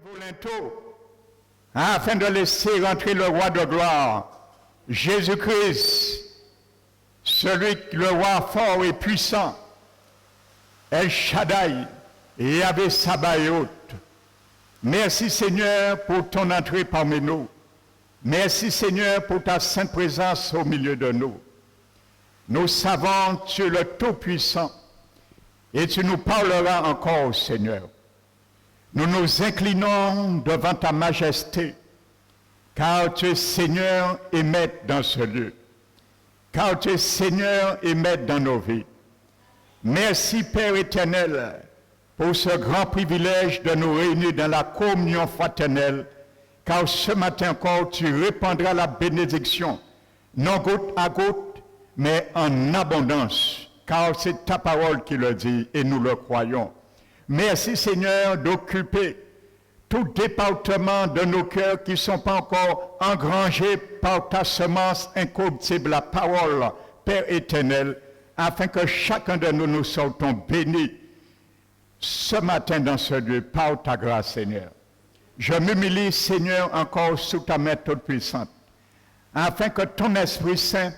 Volinto, afin de laisser rentrer le roi de gloire, Jésus-Christ, le roi fort et puissant, El Shaddai, et Yahvé Sabaoth. Merci Seigneur pour ton entrée parmi nous. Merci Seigneur pour ta sainte présence au milieu de nous. Nous savons que tu es le Tout-Puissant et tu nous parleras encore, Seigneur. Nous nous inclinons devant ta majesté, car tu es Seigneur et Maître dans ce lieu, car tu es Seigneur et Maître dans nos vies. Merci Père éternel pour ce grand privilège de nous réunir dans la communion fraternelle, car ce matin encore tu répandras la bénédiction, non goutte à goutte, mais en abondance, car c'est ta parole qui le dit et nous le croyons. Merci Seigneur d'occuper tout département de nos cœurs qui ne sont pas encore engrangés par ta semence incorruptible, la parole, Père éternel, afin que chacun de nous sortons bénis ce matin dans ce lieu par ta grâce, Seigneur. Je m'humilie, Seigneur, encore sous ta main toute puissante, afin que ton Esprit Saint,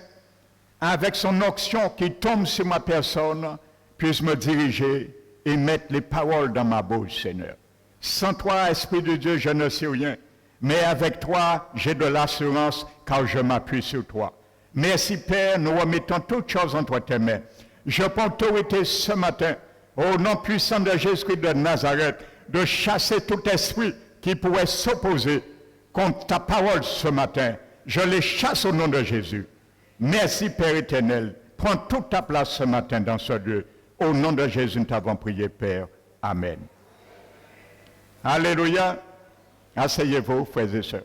avec son onction qui tombe sur ma personne, puisse me diriger et mettre les paroles dans ma bouche, Seigneur. Sans toi, Esprit de Dieu, je ne sais rien, mais avec toi, j'ai de l'assurance car je m'appuie sur toi. Merci Père, nous remettons toutes choses entre tes mains. Je prends autorité ce matin, au nom puissant de Jésus-Christ de Nazareth, de chasser tout esprit qui pourrait s'opposer contre ta parole ce matin. Je les chasse au nom de Jésus. Merci Père éternel. Prends toute ta place ce matin dans ce lieu. Au nom de Jésus, nous t'avons prié, Père. Amen. Alléluia. Asseyez-vous, frères et sœurs.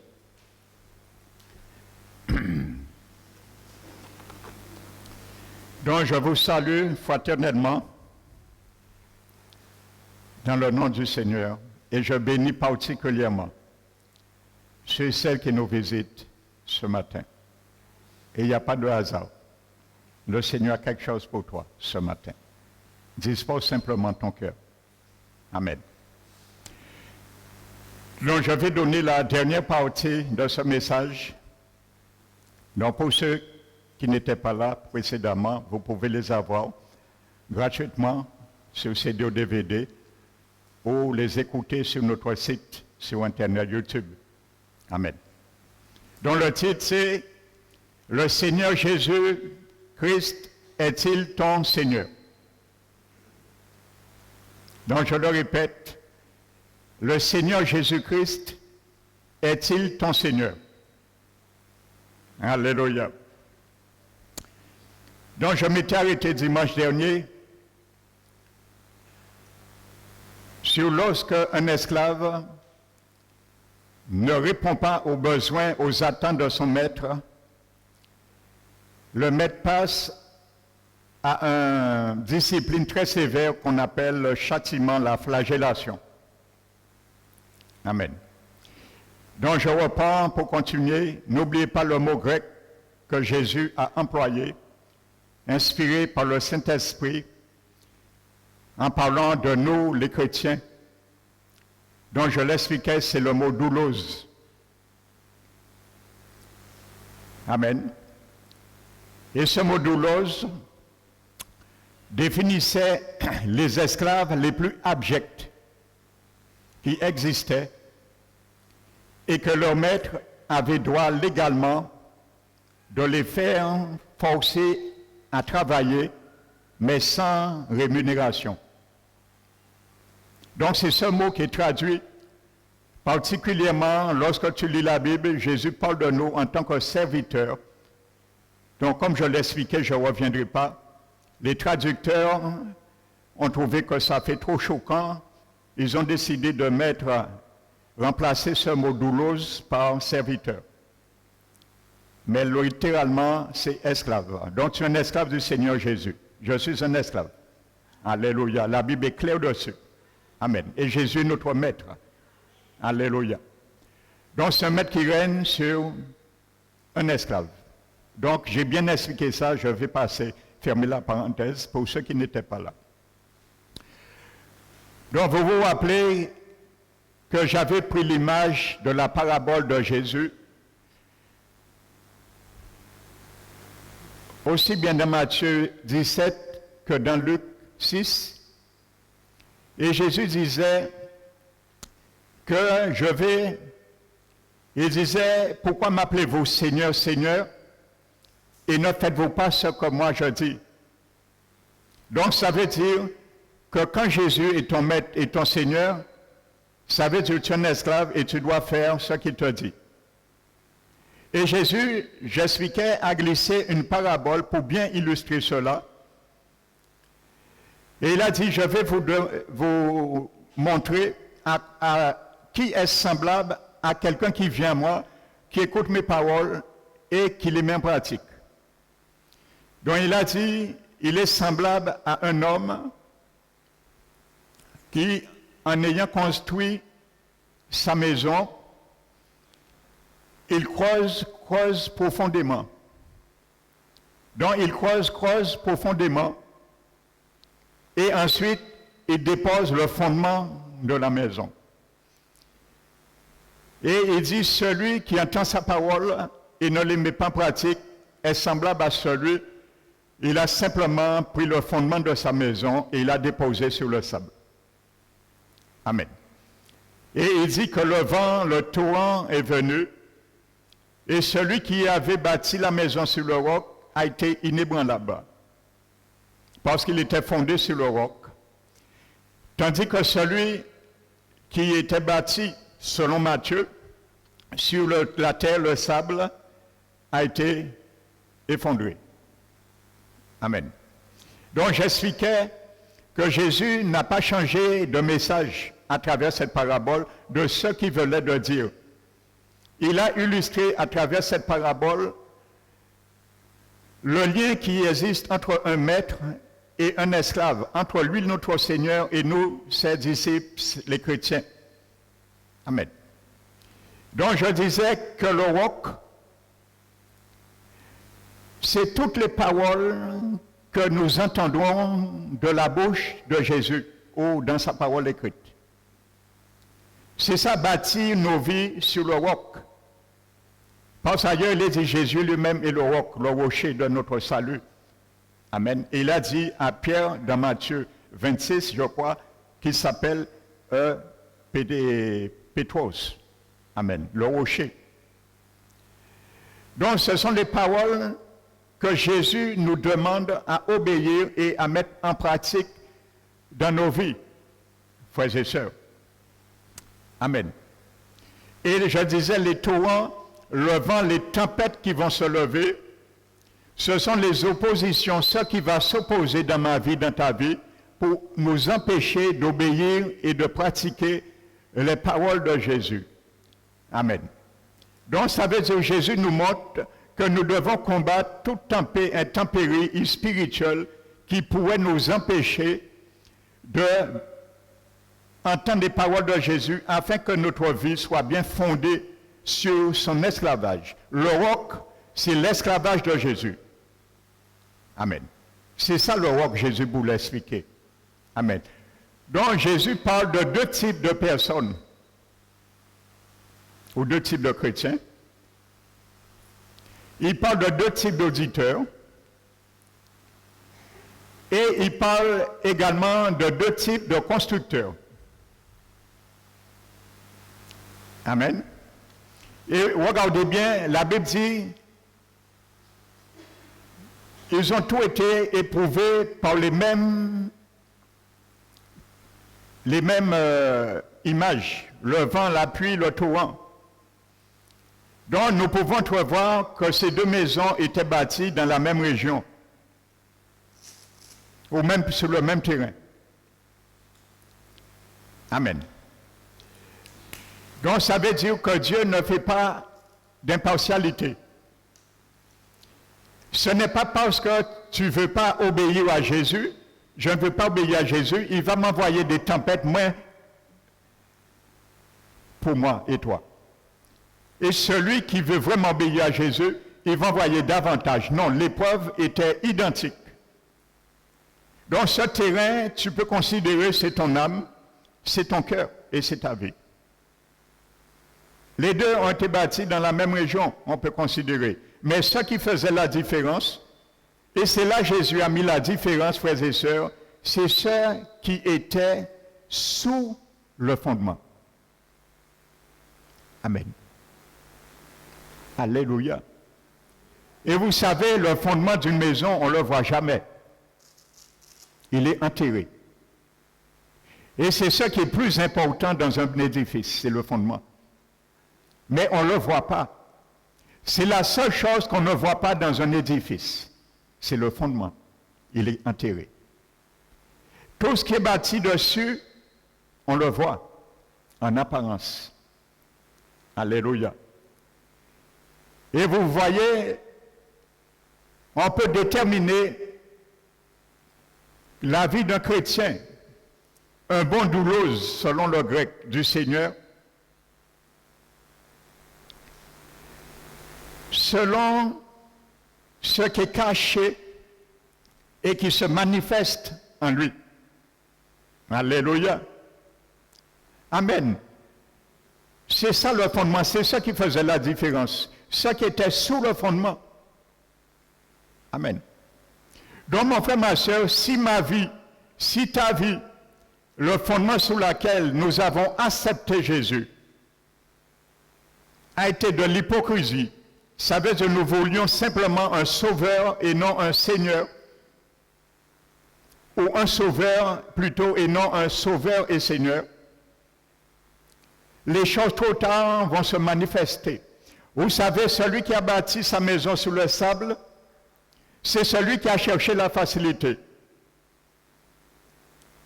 Donc, je vous salue fraternellement dans le nom du Seigneur et je bénis particulièrement ceux et celles qui nous visitent ce matin. Et il n'y a pas de hasard. Le Seigneur a quelque chose pour toi ce matin. Dispose simplement ton cœur. Amen. Donc, je vais donner la dernière partie de ce message. Donc, pour ceux qui n'étaient pas là précédemment, vous pouvez les avoir gratuitement sur CD ou DVD ou les écouter sur notre site, sur Internet, YouTube. Amen. Donc, le titre, c'est « Le Seigneur Jésus-Christ est-il ton Seigneur ?» Donc, je le répète, le Seigneur Jésus-Christ est-il ton Seigneur? Alléluia. Donc, je m'étais arrêté dimanche dernier sur lorsque un esclave ne répond pas aux besoins, aux attentes de son maître, le maître passe à une discipline très sévère qu'on appelle le châtiment, la flagellation. Amen. Donc je reprends pour continuer. N'oubliez pas le mot grec que Jésus a employé, inspiré par le Saint-Esprit, en parlant de nous, les chrétiens, dont je l'expliquais, c'est le mot doulos. Amen. Et ce mot doulos définissait les esclaves les plus abjects qui existaient et que leur maître avait droit légalement de les faire forcer à travailler, mais sans rémunération. Donc c'est ce mot qui est traduit particulièrement lorsque tu lis la Bible, Jésus parle de nous en tant que serviteurs. Donc comme je l'expliquais, je ne reviendrai pas. Les traducteurs ont trouvé que ça fait trop choquant. Ils ont décidé de remplacer ce mot doulos par serviteur. Mais littéralement, c'est esclave. Donc tu es un esclave du Seigneur Jésus. Je suis un esclave. Alléluia. La Bible est claire dessus. Amen. Et Jésus est notre maître. Alléluia. Donc c'est un maître qui règne sur un esclave. Donc j'ai bien expliqué ça, je vais fermer la parenthèse pour ceux qui n'étaient pas là. Donc vous vous rappelez que j'avais pris l'image de la parabole de Jésus, aussi bien dans Matthieu 17 que dans Luc 6. Et Jésus disait que il disait, pourquoi m'appelez-vous Seigneur, Seigneur, et ne faites-vous pas ce que moi je dis? Donc ça veut dire que quand Jésus est ton maître et ton Seigneur, ça veut dire que tu es un esclave et tu dois faire ce qu'il te dit. Et Jésus, j'expliquais, a glissé une parabole pour bien illustrer cela. Et il a dit, je vais vous montrer à qui est semblable à quelqu'un qui vient à moi, qui écoute mes paroles et qui les met en pratique. Donc il a dit, il est semblable à un homme qui, en ayant construit sa maison, il creuse profondément. Donc il creuse profondément. Et ensuite, il dépose le fondement de la maison. Et il dit, celui qui entend sa parole et ne les met pas en pratique est semblable à celui, il a simplement pris le fondement de sa maison et il l'a déposé sur le sable. Amen. Et il dit que le vent, le torrent est venu, et celui qui avait bâti la maison sur le roc a été inébranlable, parce qu'il était fondé sur le roc. Tandis que celui qui était bâti, selon Matthieu, sur la terre, le sable, a été effondré. Amen. Donc j'expliquais que Jésus n'a pas changé de message à travers cette parabole de ce qu'il voulait de dire. Il a illustré à travers cette parabole le lien qui existe entre un maître et un esclave, entre lui, notre Seigneur, et nous, ses disciples, les chrétiens. Amen. Donc je disais que le roc, c'est toutes les paroles que nous entendons de la bouche de Jésus ou dans sa parole écrite. C'est ça, bâtir nos vies sur le roc. Parce qu'ailleurs, il a dit Jésus lui-même est le roc, le rocher de notre salut. Amen. Et il a dit à Pierre dans Matthieu 26, je crois, qu'il s'appelle Pétros. Amen. Le rocher. Donc, ce sont les paroles que Jésus nous demande à obéir et à mettre en pratique dans nos vies, frères et sœurs. Amen. Et je disais, les torrents, le vent, les tempêtes qui vont se lever, ce sont les oppositions, ce qui va s'opposer dans ma vie, dans ta vie, pour nous empêcher d'obéir et de pratiquer les paroles de Jésus. Amen. Donc ça veut dire que Jésus nous montre que nous devons combattre toute intempérie spirituelle qui pourrait nous empêcher de entendre les paroles de Jésus afin que notre vie soit bien fondée sur son esclavage. Le roc, c'est l'esclavage de Jésus. Amen. C'est ça le roc que Jésus voulait expliquer. Amen. Donc Jésus parle de deux types de personnes, ou deux types de chrétiens. Il parle de deux types d'auditeurs. Et il parle également de deux types de constructeurs. Amen. Et regardez bien, la Bible dit, ils ont tous été éprouvés par les mêmes images, le vent, la pluie, le torrent. Donc nous pouvons voir que ces deux maisons étaient bâties dans la même région, ou même sur le même terrain. Amen. Donc ça veut dire que Dieu ne fait pas d'impartialité. Ce n'est pas parce que tu ne veux pas obéir à Jésus, je ne veux pas obéir à Jésus, il va m'envoyer des tempêtes moins pour moi et toi. Et celui qui veut vraiment obéir à Jésus, il va envoyer davantage. Non, l'épreuve était identique. Donc ce terrain, tu peux considérer, c'est ton âme, c'est ton cœur et c'est ta vie. Les deux ont été bâtis dans la même région, on peut considérer. Mais ce qui faisait la différence, et c'est là que Jésus a mis la différence, frères et sœurs, c'est ceux qui étaient sous le fondement. Amen. Alléluia. Et vous savez, le fondement d'une maison, on ne le voit jamais. Il est enterré. Et c'est ce qui est plus important dans un édifice, c'est le fondement. Mais on ne le voit pas. C'est la seule chose qu'on ne voit pas dans un édifice. C'est le fondement. Il est enterré. Tout ce qui est bâti dessus, on le voit en apparence. Alléluia. Et vous voyez, on peut déterminer la vie d'un chrétien, un bon doulos, selon le grec du Seigneur, selon ce qui est caché et qui se manifeste en lui. Alléluia. Amen. C'est ça le fondement, c'est ça qui faisait la différence. Ce qui était sous le fondement. Amen. Donc mon frère, ma soeur, si ma vie, si ta vie, le fondement sous lequel nous avons accepté Jésus a été de l'hypocrisie, ça veut dire que nous voulions simplement un sauveur et non un Seigneur, ou un sauveur plutôt et non un sauveur et Seigneur, les choses trop tard vont se manifester. Vous savez, celui qui a bâti sa maison sur le sable, c'est celui qui a cherché la facilité.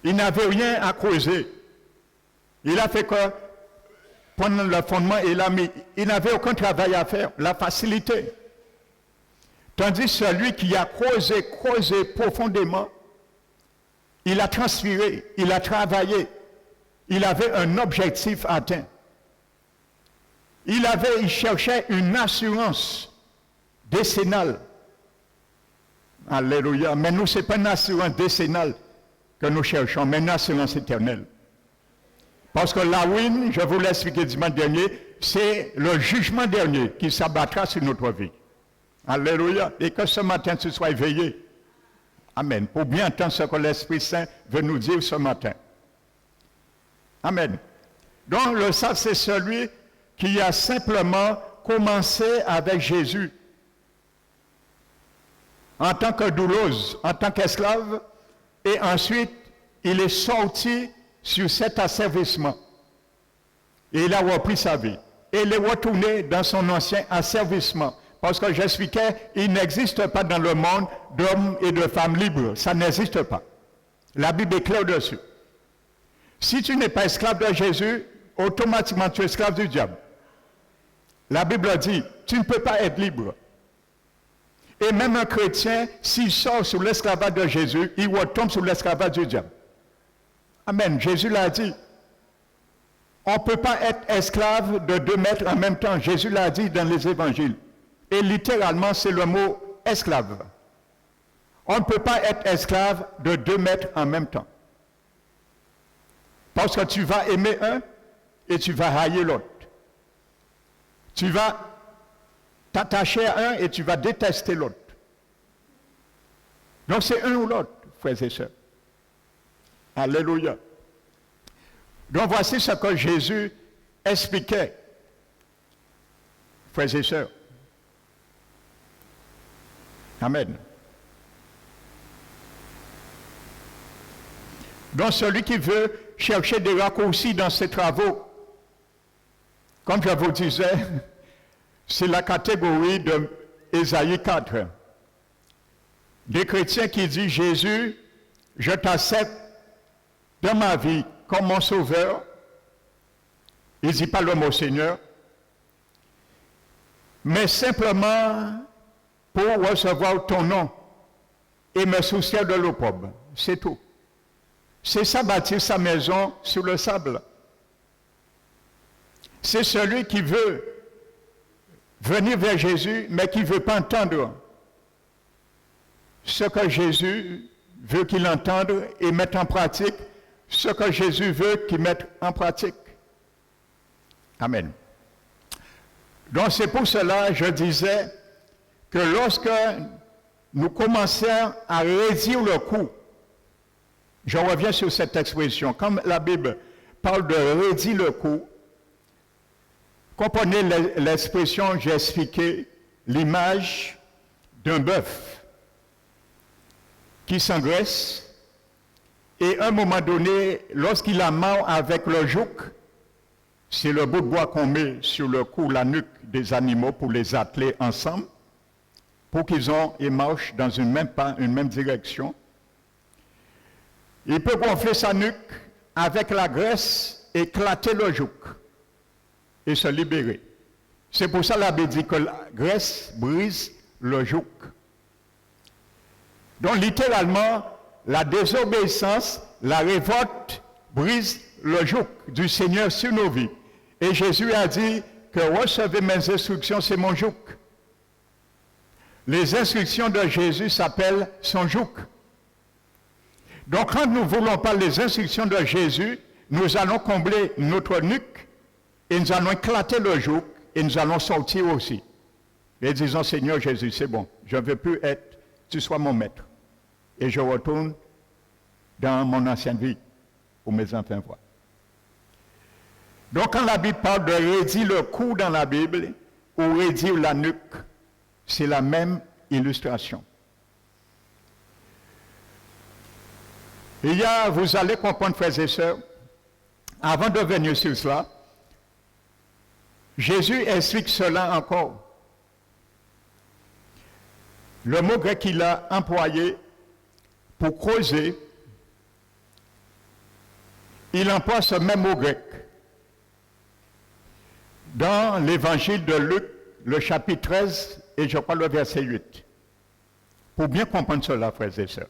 Il n'avait rien à creuser. Il a fait que prendre le fondement et l'a mis. Il n'avait aucun travail à faire, la facilité. Tandis celui qui a creusé profondément, il a transpiré, il a travaillé. Il avait un objectif atteint. Il cherchait une assurance décennale. Alléluia. Mais nous, ce n'est pas une assurance décennale que nous cherchons, mais une assurance éternelle. Parce que la ruine, je vous l'ai expliqué dimanche dernier, c'est le jugement dernier qui s'abattra sur notre vie. Alléluia. Et que ce matin, tu sois éveillé. Amen. Pour bien entendre ce que l'Esprit Saint veut nous dire ce matin. Amen. Donc, le sable, c'est celui qui a simplement commencé avec Jésus. En tant que doulos, en tant qu'esclave, et ensuite, il est sorti sur cet asservissement. Et il a repris sa vie. Et il est retourné dans son ancien asservissement. Parce que j'expliquais, il n'existe pas dans le monde d'hommes et de femmes libres. Ça n'existe pas. La Bible est claire dessus. Si tu n'es pas esclave de Jésus, automatiquement tu es esclave du diable. La Bible dit, tu ne peux pas être libre. Et même un chrétien, s'il sort sous l'esclavage de Jésus, il retombe sous l'esclavage du diable. Amen. Jésus l'a dit. On ne peut pas être esclave de 2 maîtres en même temps. Jésus l'a dit dans les évangiles. Et littéralement, c'est le mot esclave. On ne peut pas être esclave de 2 maîtres en même temps. Parce que tu vas aimer un et tu vas haïr l'autre. Tu vas t'attacher à un et tu vas détester l'autre. Donc c'est un ou l'autre, frères et sœurs. Alléluia. Donc voici ce que Jésus expliquait, frères et sœurs. Amen. Donc celui qui veut chercher des raccourcis dans ses travaux, comme je vous disais, c'est la catégorie de Ésaïe 4. Des chrétiens qui disent, Jésus, je t'accepte dans ma vie comme mon sauveur. Il ne dit pas le mot Seigneur, mais simplement pour recevoir ton nom et me soucier de l'opprobre. C'est tout. C'est ça, bâtir sa maison sur le sable. C'est celui qui veut venir vers Jésus, mais qui ne veut pas entendre ce que Jésus veut qu'il entende et mette en pratique, ce que Jésus veut qu'il mette en pratique. Amen. Donc c'est pour cela que je disais que lorsque nous commençons à raidir le cou, je reviens sur cette expression, comme la Bible parle de raidir le cou, comprenez l'expression, j'ai expliqué l'image d'un bœuf qui s'engraisse et à un moment donné, lorsqu'il a mal avec le joug, c'est le bout de bois qu'on met sur le cou, la nuque des animaux pour les atteler ensemble, pour qu'ils marchent dans une même direction. Il peut gonfler sa nuque avec la graisse, éclater le joug et se libérer. C'est pour ça que la Bible dit que la graisse brise le joug. Donc littéralement, la désobéissance, la révolte brise le joug du Seigneur sur nos vies. Et Jésus a dit que recevez mes instructions, c'est mon joug. Les instructions de Jésus s'appellent son joug. Donc quand nous ne voulons pas les instructions de Jésus, nous allons combler notre nuque et nous allons éclater le joug et nous allons sortir aussi. Et disons, Seigneur Jésus, c'est bon, je ne veux plus être, tu sois mon maître. Et je retourne dans mon ancienne vie pour mes enfants voient. Donc quand la Bible parle de raidir le cou dans la Bible ou raidir la nuque, c'est la même illustration. Vous allez comprendre, frères et sœurs, avant de venir sur cela, Jésus explique cela encore. Le mot grec qu'il a employé pour creuser, il emploie ce même mot grec dans l'évangile de Luc, le chapitre 13, et je crois le verset 8. Pour bien comprendre cela, frères et sœurs.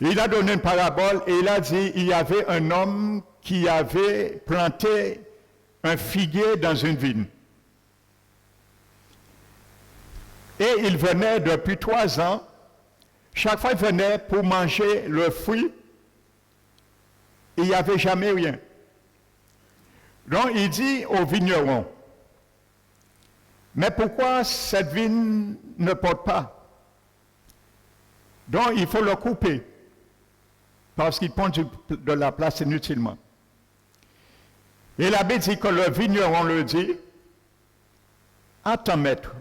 Il a donné une parabole et il a dit, il y avait un homme qui avait planté un figuier dans une vigne. Et il venait depuis 3 ans, chaque fois il venait pour manger le fruit, il n'y avait jamais rien. Donc il dit au vigneron, mais pourquoi cette vigne ne porte pas? Donc il faut le couper, parce qu'il prend de la place inutilement. Et l'abbé dit que le vigneron le dit, attends maître,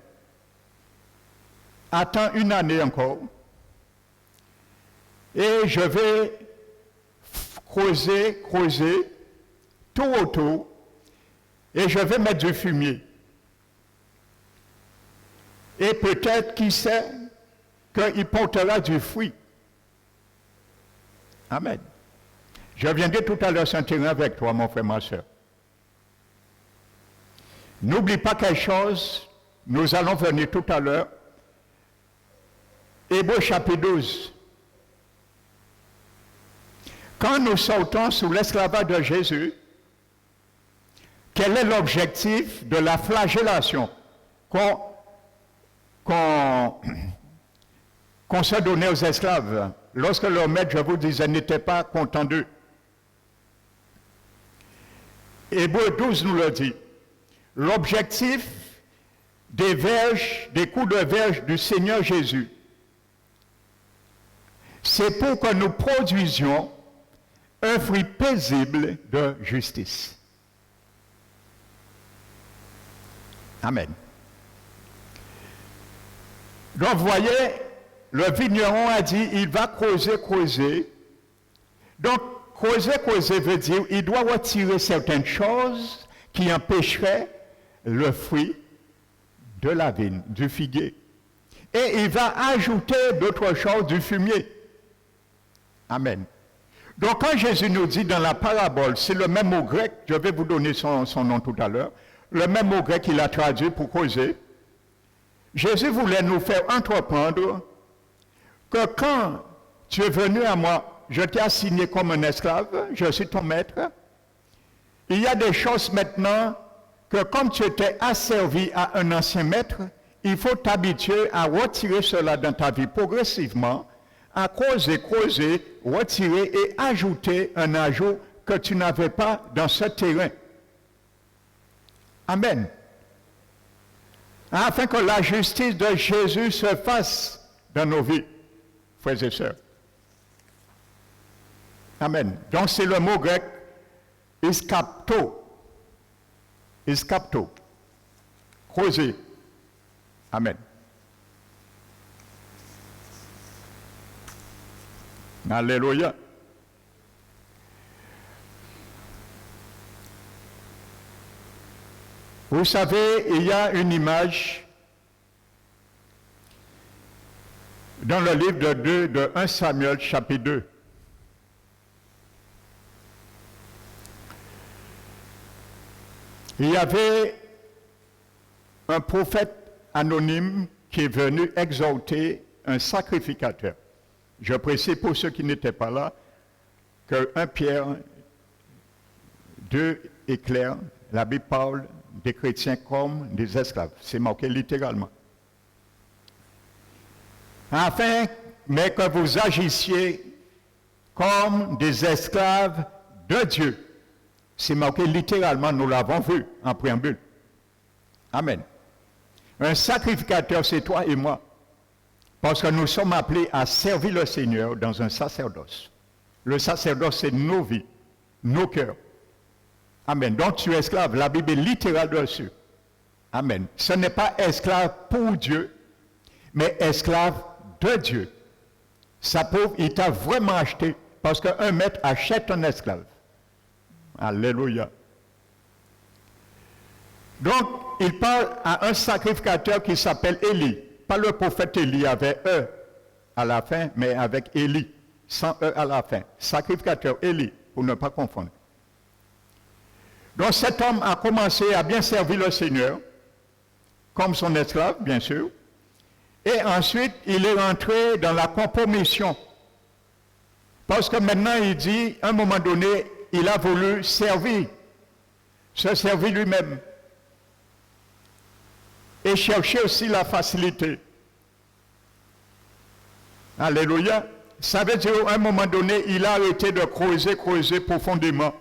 attends 1 année encore, et je vais creuser tout autour, et je vais mettre du fumier. Et peut-être, qui sait, qu'il portera du fruit. Amen. Je viendrai tout à l'heure sur un terrain avec toi, mon frère, ma soeur. N'oublie pas quelque chose, nous allons venir tout à l'heure. Hébreux chapitre 12. Quand nous sortons sous l'esclavage de Jésus, quel est l'objectif de la flagellation qu'on se donnait aux esclaves lorsque leur maître, je vous disais, n'était pas content d'eux? Hébreux 12 nous le dit. L'objectif des coups de verge du Seigneur Jésus, c'est pour que nous produisions un fruit paisible de justice. Amen. Donc, vous voyez, le vigneron a dit, il va creuser. Donc, creuser veut dire, il doit retirer certaines choses qui empêcheraient le fruit de la vigne, du figuier. Et il va ajouter d'autres choses, du fumier. Amen. Donc, quand Jésus nous dit dans la parabole, c'est le même mot grec, je vais vous donner son nom tout à l'heure, le même mot grec qu'il a traduit pour causer. Jésus voulait nous faire entreprendre que quand tu es venu à moi, je t'ai assigné comme un esclave, je suis ton maître. Il y a des choses maintenant que comme tu étais asservi à un ancien maître, il faut t'habituer à retirer cela dans ta vie progressivement, à creuser, retirer et ajouter un ajout que tu n'avais pas dans ce terrain. Amen. Afin que la justice de Jésus se fasse dans nos vies, frères et sœurs. Amen. Donc c'est le mot grec iskapto. Iskapto. Creuser. Amen. Alléluia. Vous savez, il y a une image dans le livre de 1 Samuel, chapitre 2. Il y avait un prophète anonyme qui est venu exhorter un sacrificateur. Je précise pour ceux qui n'étaient pas là que 1 Pierre 2 est clair, la Bible parle des chrétiens comme des esclaves. C'est marqué littéralement. Afin, mais que vous agissiez comme des esclaves de Dieu. C'est marqué littéralement, nous l'avons vu en préambule. Amen. Un sacrificateur, c'est toi et moi. Parce que nous sommes appelés à servir le Seigneur dans un sacerdoce. Le sacerdoce, c'est nos vies, nos cœurs. Amen. Donc tu es esclave. La Bible est littérale dessus. Amen. Ce n'est pas esclave pour Dieu, mais esclave de Dieu. Ça prouve qu'il t'a vraiment acheté. Parce qu'un maître achète un esclave. Alléluia. Donc, il parle à un sacrificateur qui s'appelle Élie. Pas le prophète Élie avec E à la fin, mais avec Élie, sans E à la fin. Sacrificateur Élie, pour ne pas confondre. Donc cet homme a commencé à bien servir le Seigneur, comme son esclave, bien sûr. Et ensuite, il est rentré dans la compromission. Parce que maintenant, il dit, à un moment donné, il a voulu servir, se servir lui-même. Et chercher aussi la facilité. Alléluia. Ça veut dire qu'à un moment donné, il a arrêté de creuser profondément.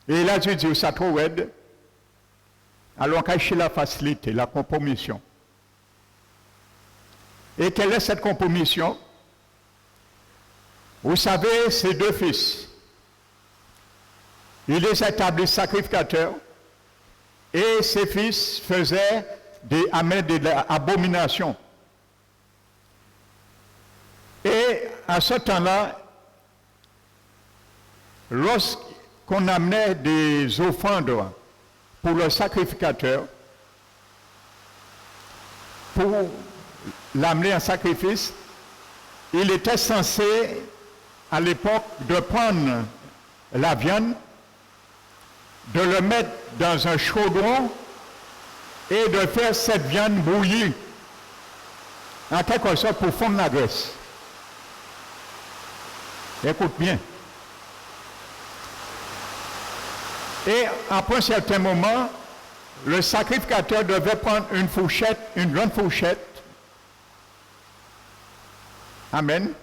Et il a dû dire, ça trop aide. Alors cacher la facilité, la compromission. Et quelle est cette compromission? Vous savez, ces deux fils, il les établit sacrificateurs, et ses fils faisaient amenaient de l'abomination. Et à ce temps-là, lorsqu'on amenait des offrandes pour le sacrificateur, pour l'amener en sacrifice, il était censé, à l'époque, de prendre la viande, de le mettre dans un chaudron et de faire cette viande bouillir, en quelque sorte pour fondre la graisse. Écoute bien. Et après un certain moment, le sacrificateur devait prendre une fourchette, une grande fourchette. Amen.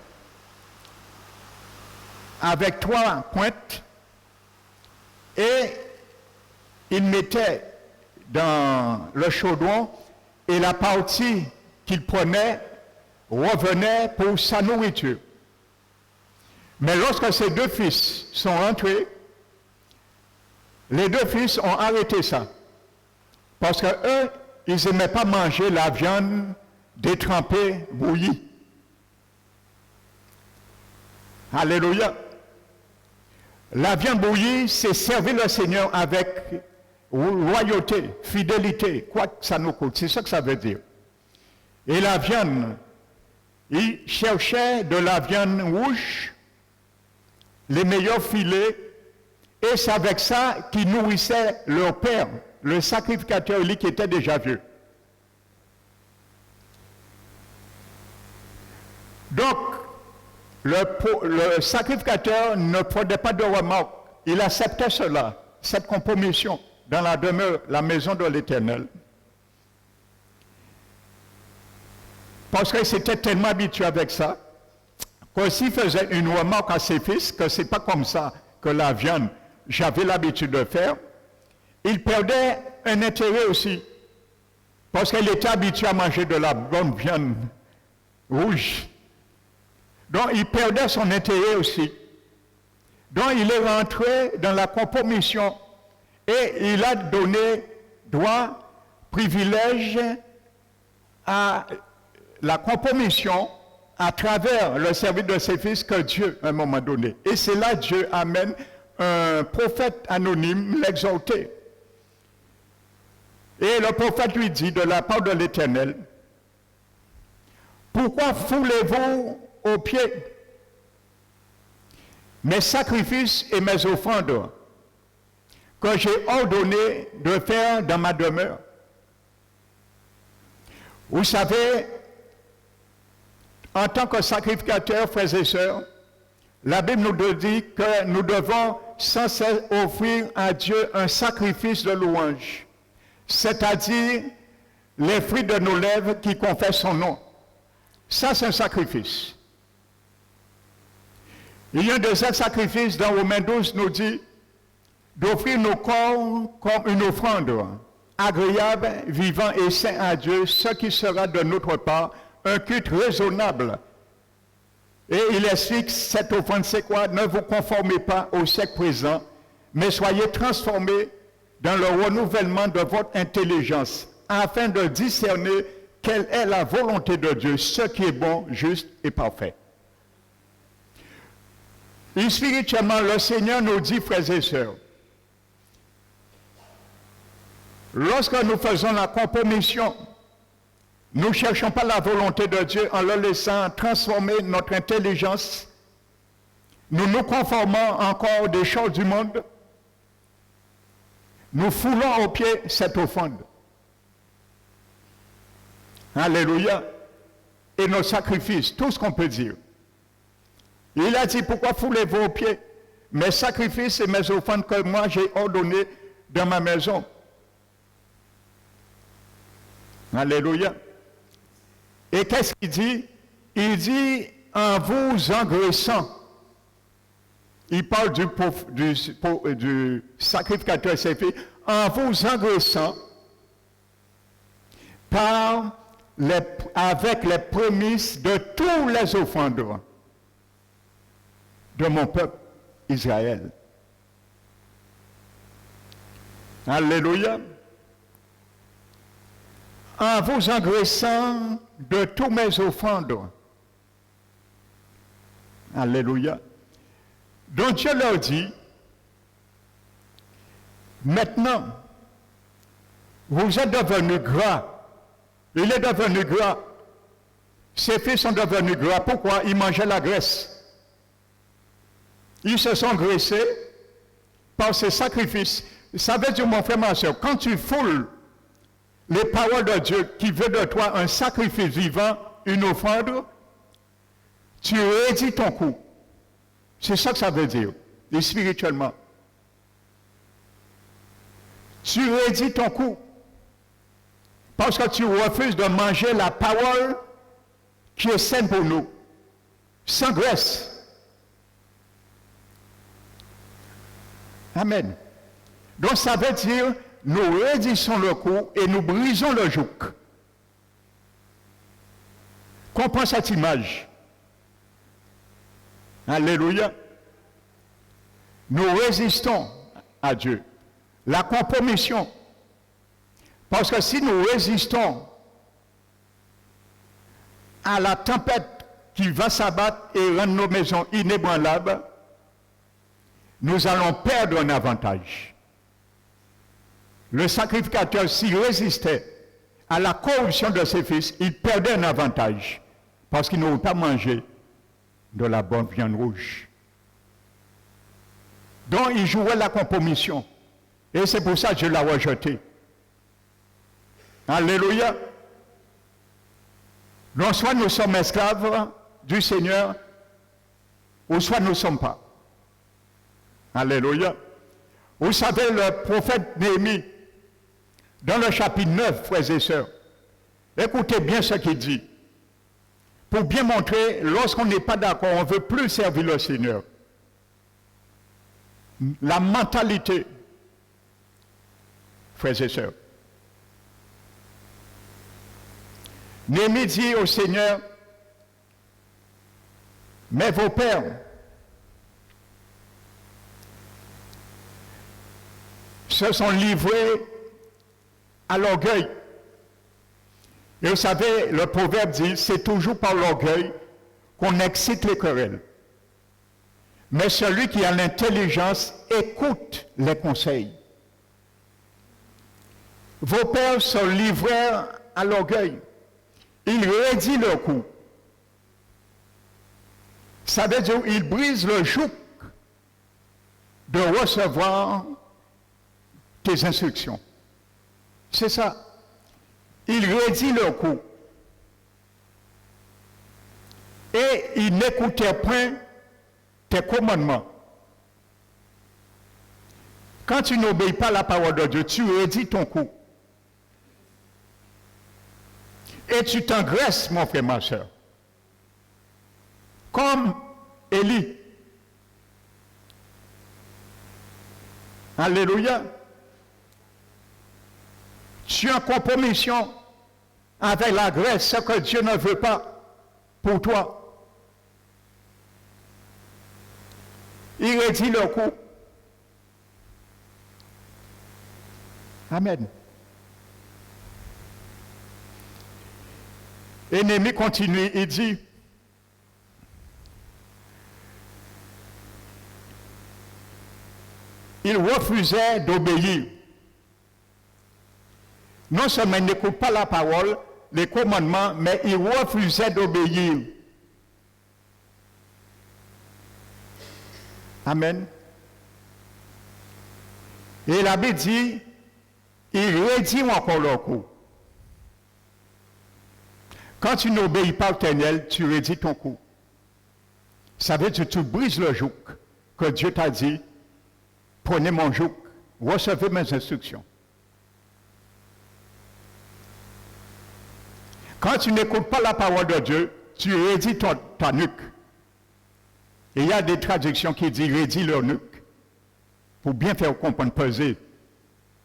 Avec 3 pointes. Et il mettait dans le chaudron et la partie qu'il prenait revenait pour sa nourriture. Mais lorsque ces deux fils sont rentrés, les deux fils ont arrêté ça. Parce qu'eux, ils n'aimaient pas manger la viande détrempée, bouillie. Alléluia. La viande bouillie, c'est servir le Seigneur avec loyauté, fidélité, quoi que ça nous coûte. C'est ça que ça veut dire. Et la viande, ils cherchaient de la viande rouge, les meilleurs filets, et c'est avec ça qu'ils nourrissaient leur père, le sacrificateur, lui qui était déjà vieux. Donc, le sacrificateur ne prenait pas de remarques. Il acceptait cela, cette compromission, dans la demeure, la maison de l'Éternel. Parce qu'il s'était tellement habitué avec ça, que s'il faisait une remarque à ses fils, que ce n'est pas comme ça que la viande, j'avais l'habitude de faire, il perdait un intérêt aussi, parce qu'elle était habituée à manger de la bonne viande rouge. Donc il perdait son intérêt aussi. Donc il est rentré dans la compromission et il a donné droit, privilège à la compromission à travers le service de ses fils que Dieu, à un moment donné. Et c'est là que Dieu amène un prophète anonyme l'exhorter. Et le prophète lui dit de la part de l'Éternel, « Pourquoi foulez-vous aux pieds mes sacrifices et mes offrandes que j'ai ordonné de faire dans ma demeure? » Vous savez, en tant que sacrificateurs, frères et sœurs, la Bible nous dit que nous devons sans cesse offrir à Dieu un sacrifice de louange, c'est-à-dire les fruits de nos lèvres qui confessent son nom. Ça, c'est un sacrifice. Il y a un deuxième sacrifice dans Romains 12 nous dit d'offrir nos corps comme une offrande agréable, vivant et saint à Dieu, ce qui sera de notre part un culte raisonnable. Et il explique cette offrande, c'est quoi? Ne vous conformez pas au siècle présent, mais soyez transformés dans le renouvellement de votre intelligence, afin de discerner quelle est la volonté de Dieu, ce qui est bon, juste et parfait. Et spirituellement, le Seigneur nous dit, frères et sœurs, lorsque nous faisons la compromission, nous ne cherchons pas la volonté de Dieu en le laissant transformer notre intelligence. Nous nous conformons encore des choses du monde. Nous foulons au pied cette offrande. Alléluia. Et nos sacrifices, tout ce qu'on peut dire. Il a dit, pourquoi foulez-vous aux pieds mes sacrifices et mes offrandes que moi j'ai ordonnées dans ma maison? Alléluia. Et qu'est-ce qu'il dit? Il dit, en vous engraissant. Il parle du sacrificateur sacrifié. En vous engraissant avec les prémices de tous les offrandes de mon peuple Israël. Alléluia. En vous engraissant de tous mes offrandes. Alléluia. Donc Dieu leur dit, maintenant, vous êtes devenus gras. Il est devenu gras. Ses fils sont devenus gras. Pourquoi? Ils mangeaient la graisse. Ils se sont graissés par ces sacrifices. Ça veut dire, mon frère, ma soeur, quand tu foules les paroles de Dieu qui veut de toi un sacrifice vivant, une offrande, tu rédis ton coup. C'est ça que ça veut dire, et spirituellement. Tu rédis ton coup. Parce que tu refuses de manger la parole qui est saine pour nous, sans graisse. Amen. Donc ça veut dire, nous rédissons le coup et nous brisons le joug. Comprends cette image. Alléluia. Nous résistons à Dieu. La compromission. Parce que si nous résistons à la tempête qui va s'abattre et rendre nos maisons inébranlables, nous allons perdre un avantage. Le sacrificateur, s'il résistait à la corruption de ses fils, il perdait un avantage. Parce qu'il n'aurait pas mangé de la bonne viande rouge. Donc il jouait la compromission. Et c'est pour ça que je l'ai rejeté. Alléluia. Donc soit nous sommes esclaves du Seigneur, ou soit nous ne sommes pas. Alléluia. Vous savez, le prophète Néhémie, dans le chapitre 9, frères et sœurs, écoutez bien ce qu'il dit. Pour bien montrer, lorsqu'on n'est pas d'accord, on ne veut plus servir le Seigneur. La mentalité frères et sœurs. Néhémie dit au Seigneur, mais vos pères se sont livrés à l'orgueil. Et vous savez, le proverbe dit, c'est toujours par l'orgueil qu'on excite les querelles. Mais celui qui a l'intelligence écoute les conseils. Vos pères se livrèrent à l'orgueil. Ils raidissent leur cou. Ça veut dire qu'ils brisent le joug de recevoir tes instructions. C'est ça. Ils raidissent leur cou. Et ils n'écoutaient point tes commandements. Quand tu n'obéis pas à la parole de Dieu, tu raidis ton cou. Et tu t'engraisses, mon frère, ma soeur. Comme Élie. Alléluia. Tu es en compromission avec la graisse, ce que Dieu ne veut pas pour toi. Il raidit le cou. Amen. Et Néhémie continue, il dit, il refusait d'obéir. Non seulement il n'écoute pas la parole, les commandements, mais il refusait d'obéir. Amen. Et la Bible dit, il raidit encore leur cou. Quand tu n'obéis pas au Éternel, tu raidis ton cou. Ça veut dire que tu brises le joug que Dieu t'a dit, prenez mon joug, recevez mes instructions. Quand tu n'écoutes pas la parole de Dieu, tu raidis ta nuque. Et il y a des traductions qui disent raidis leur nuque, pour bien faire comprendre, peser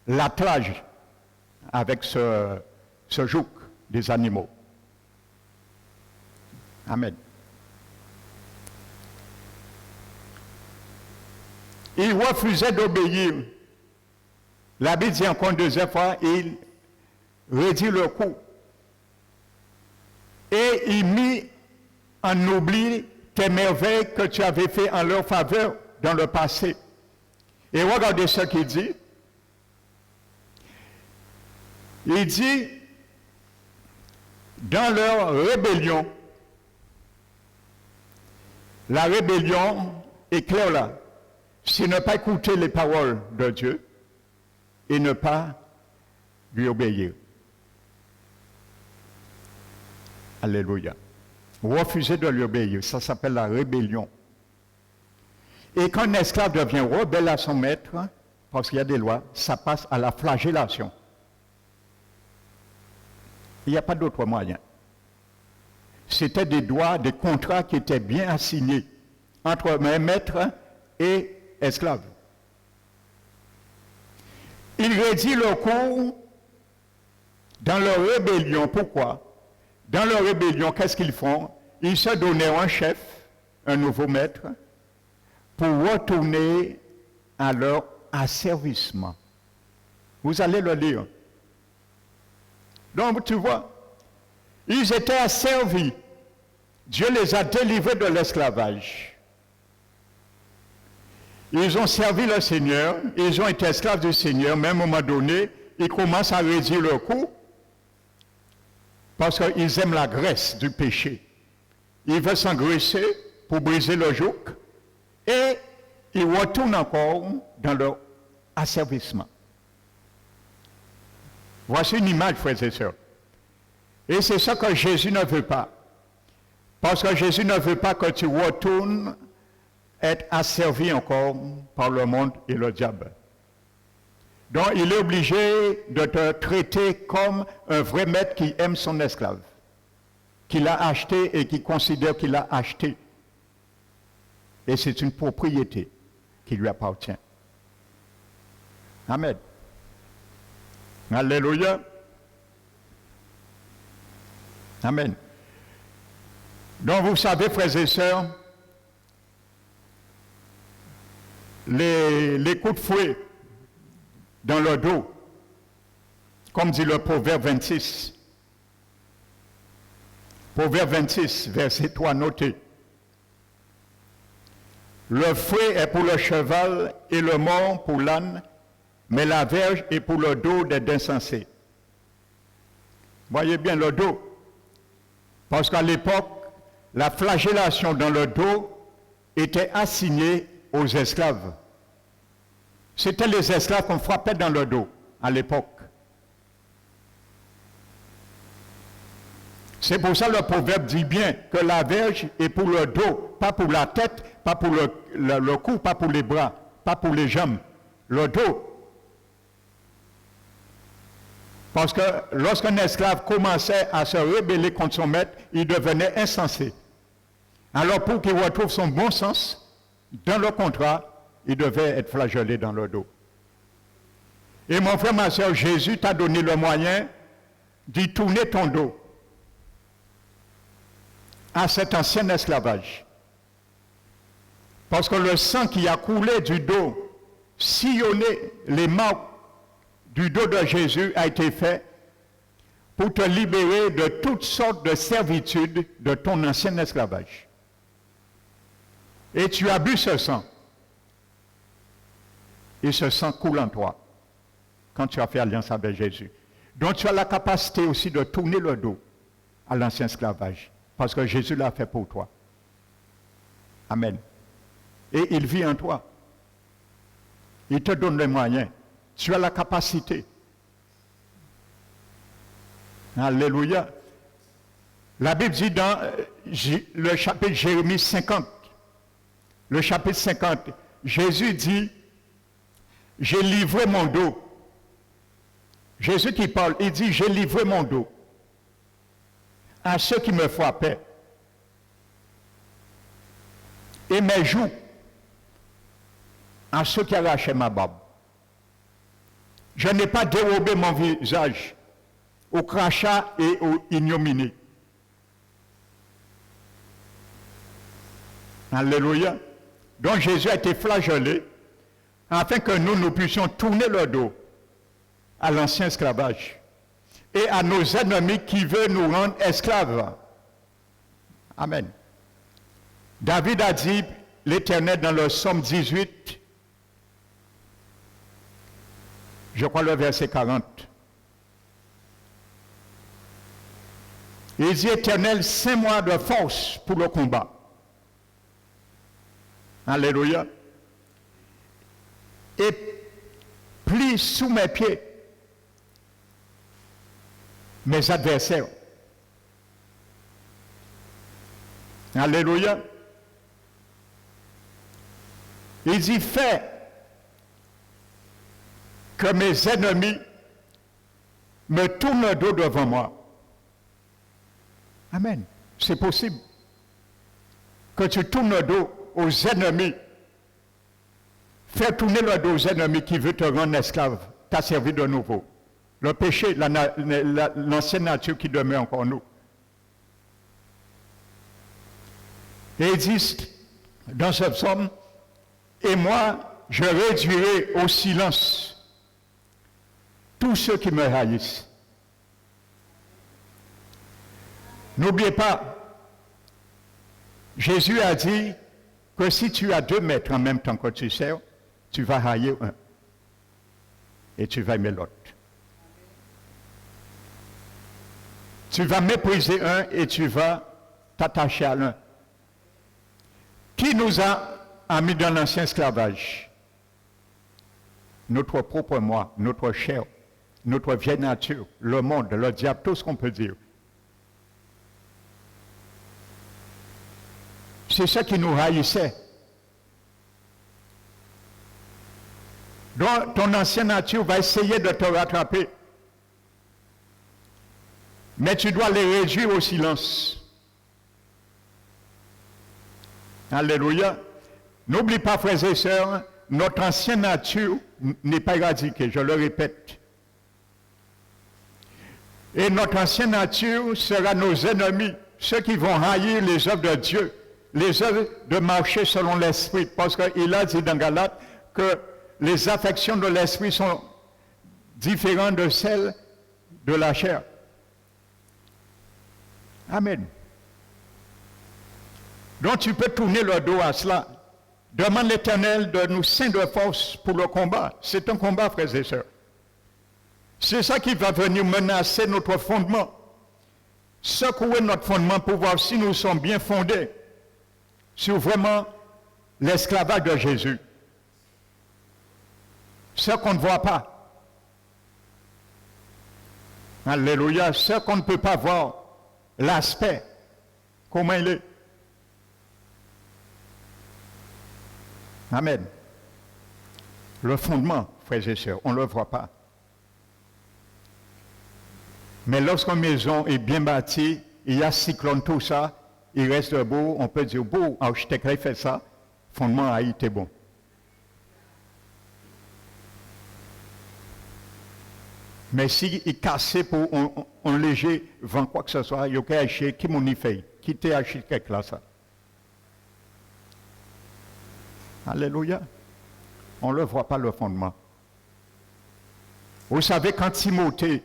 l'attelage avec ce joug des animaux. Amen. Il refusait d'obéir. La Bible dit encore une deuxième fois, il raidit le cou. Et il mit en oubli tes merveilles que tu avais fait en leur faveur dans le passé. Et regardez ce qu'il dit. Il dit, dans leur rébellion, la rébellion est claire là, c'est ne pas écouter les paroles de Dieu et ne pas lui obéir. Alléluia. Refuser de lui obéir, ça s'appelle la rébellion. Et quand un esclave devient rebelle à son maître, parce qu'il y a des lois, ça passe à la flagellation. Il n'y a pas d'autre moyen. C'était des droits, des contrats qui étaient bien assignés entre maître et esclave. Ils raidissent leur cours dans leur rébellion. Pourquoi? Dans leur rébellion, qu'est-ce qu'ils font? Ils se donnaient un chef, un nouveau maître, pour retourner à leur asservissement. Vous allez le lire. Donc, tu vois, ils étaient asservis. Dieu les a délivrés de l'esclavage. Ils ont servi le Seigneur, ils ont été esclaves du Seigneur, mais à un moment donné, ils commencent à réduire leur cou parce qu'ils aiment la graisse du péché. Ils veulent s'engraisser pour briser le joug et ils retournent encore dans leur asservissement. Voici une image, frères et sœurs. Et c'est ça que Jésus ne veut pas. Parce que Jésus ne veut pas que tu retournes être asservi encore par le monde et le diable. Donc il est obligé de te traiter comme un vrai maître qui aime son esclave, qu'il a acheté et qui considère qu'il a acheté. Et c'est une propriété qui lui appartient. Amen. Alléluia. Amen. Donc vous savez, frères et sœurs, les coups de fouet dans le dos, comme dit le Proverbe 26. Proverbe 26, verset 3, notez. Le fouet est pour le cheval et le mort pour l'âne, mais la verge est pour le dos des insensés. Voyez bien le dos. Parce qu'à l'époque, la flagellation dans le dos était assignée aux esclaves. C'était les esclaves qu'on frappait dans le dos à l'époque. C'est pour ça que le proverbe dit bien que la verge est pour le dos, pas pour la tête, pas pour le cou, pas pour les bras, pas pour les jambes. Le dos. Parce que lorsqu'un esclave commençait à se rebeller contre son maître, il devenait insensé. Alors pour qu'il retrouve son bon sens, dans le contrat, il devait être flagellé dans le dos. Et mon frère, ma soeur, Jésus t'a donné le moyen d'y tourner ton dos à cet ancien esclavage. Parce que le sang qui a coulé du dos, sillonné les marques du dos de Jésus a été fait pour te libérer de toutes sortes de servitudes de ton ancien esclavage. Et tu as bu ce sang. Et ce sang coule en toi quand tu as fait alliance avec Jésus. Donc tu as la capacité aussi de tourner le dos à l'ancien esclavage. Parce que Jésus l'a fait pour toi. Amen. Et il vit en toi. Il te donne les moyens. Tu as la capacité. Alléluia. La Bible dit dans le chapitre Jérémie 50, le chapitre 50, Jésus dit, j'ai livré mon dos. Jésus qui parle, il dit, j'ai livré mon dos à ceux qui me frappaient. Et mes joues à ceux qui arrachaient ma barbe. Je n'ai pas dérobé mon visage au crachat et aux ignominies. Alléluia. Donc Jésus a été flagellé afin que nous puissions tourner le dos à l'ancien esclavage et à nos ennemis qui veulent nous rendre esclaves. Amen. David a dit, l'Éternel dans le psaume 18, je crois le verset 40. Il dit, Éternel, sains-moi de force pour le combat. Alléluia. Et plie sous mes pieds mes adversaires. Alléluia. Il dit, fais que mes ennemis me tournent le dos devant moi. Amen. C'est possible que tu tournes le dos aux ennemis. Fais tourner le dos aux ennemis qui veulent te rendre esclave. T'as servi de nouveau. Le péché, l'ancienne nature qui demeure encore en nous. Et il dit dans ce psaume, et moi, je réduirai au silence tous ceux qui me haïssent. N'oubliez pas, Jésus a dit que si tu as 2 maîtres en même temps que tu sers, tu vas haïr un et tu vas aimer l'autre. Tu vas mépriser un et tu vas t'attacher à l'un. Qui nous a mis dans l'ancien esclavage? Notre propre moi, notre chair, notre vieille nature, le monde, le diable, tout ce qu'on peut dire. C'est ça qui nous haïssait. Donc, ton ancienne nature va essayer de te rattraper. Mais tu dois les réduire au silence. Alléluia. N'oublie pas, frères et sœurs, notre ancienne nature n'est pas éradiquée, je le répète. Et notre ancienne nature sera nos ennemis, ceux qui vont haïr les œuvres de Dieu, les œuvres de marcher selon l'esprit. Parce qu'il a dit dans Galates que les affections de l'esprit sont différentes de celles de la chair. Amen. Donc tu peux tourner le dos à cela. Demande l'Éternel de nous ceindre de force pour le combat. C'est un combat, frères et sœurs. C'est ça qui va venir menacer notre fondement. Secouer notre fondement pour voir si nous sommes bien fondés sur vraiment l'esclavage de Jésus. Ce qu'on ne voit pas. Alléluia. Ce qu'on ne peut pas voir. L'aspect. Comment il est. Amen. Le fondement, frères et sœurs, on ne le voit pas. Mais lorsqu'une maison est bien bâtie, il y a cyclone, tout ça, il reste debout, on peut dire, bon, architecte a fait ça, fondement a été bon. Mais s'il est cassé pour un léger vent, quoi que ce soit, il y a qu'à acheter, qui m'en y fait, qui t'est architecte là, ça. Alléluia. On ne le voit pas, le fondement. Vous savez, quand Timothée,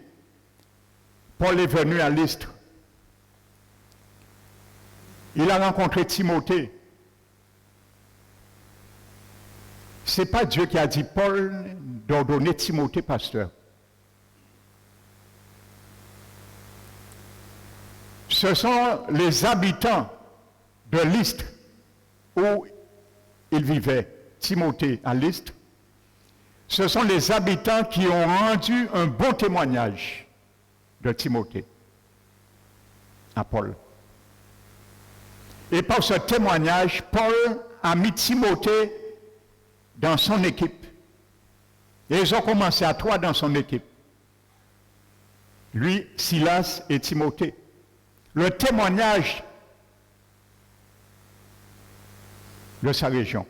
Paul est venu à Lystre, il a rencontré Timothée. Ce n'est pas Dieu qui a dit Paul d'ordonner Timothée pasteur. Ce sont les habitants de Lystre où il vivait, Timothée à Lystre. Ce sont les habitants qui ont rendu un bon témoignage de Timothée à Paul. Et par ce témoignage, Paul a mis Timothée dans son équipe. Et ils ont commencé à 3 dans son équipe. Lui, Silas et Timothée. Le témoignage de sa région.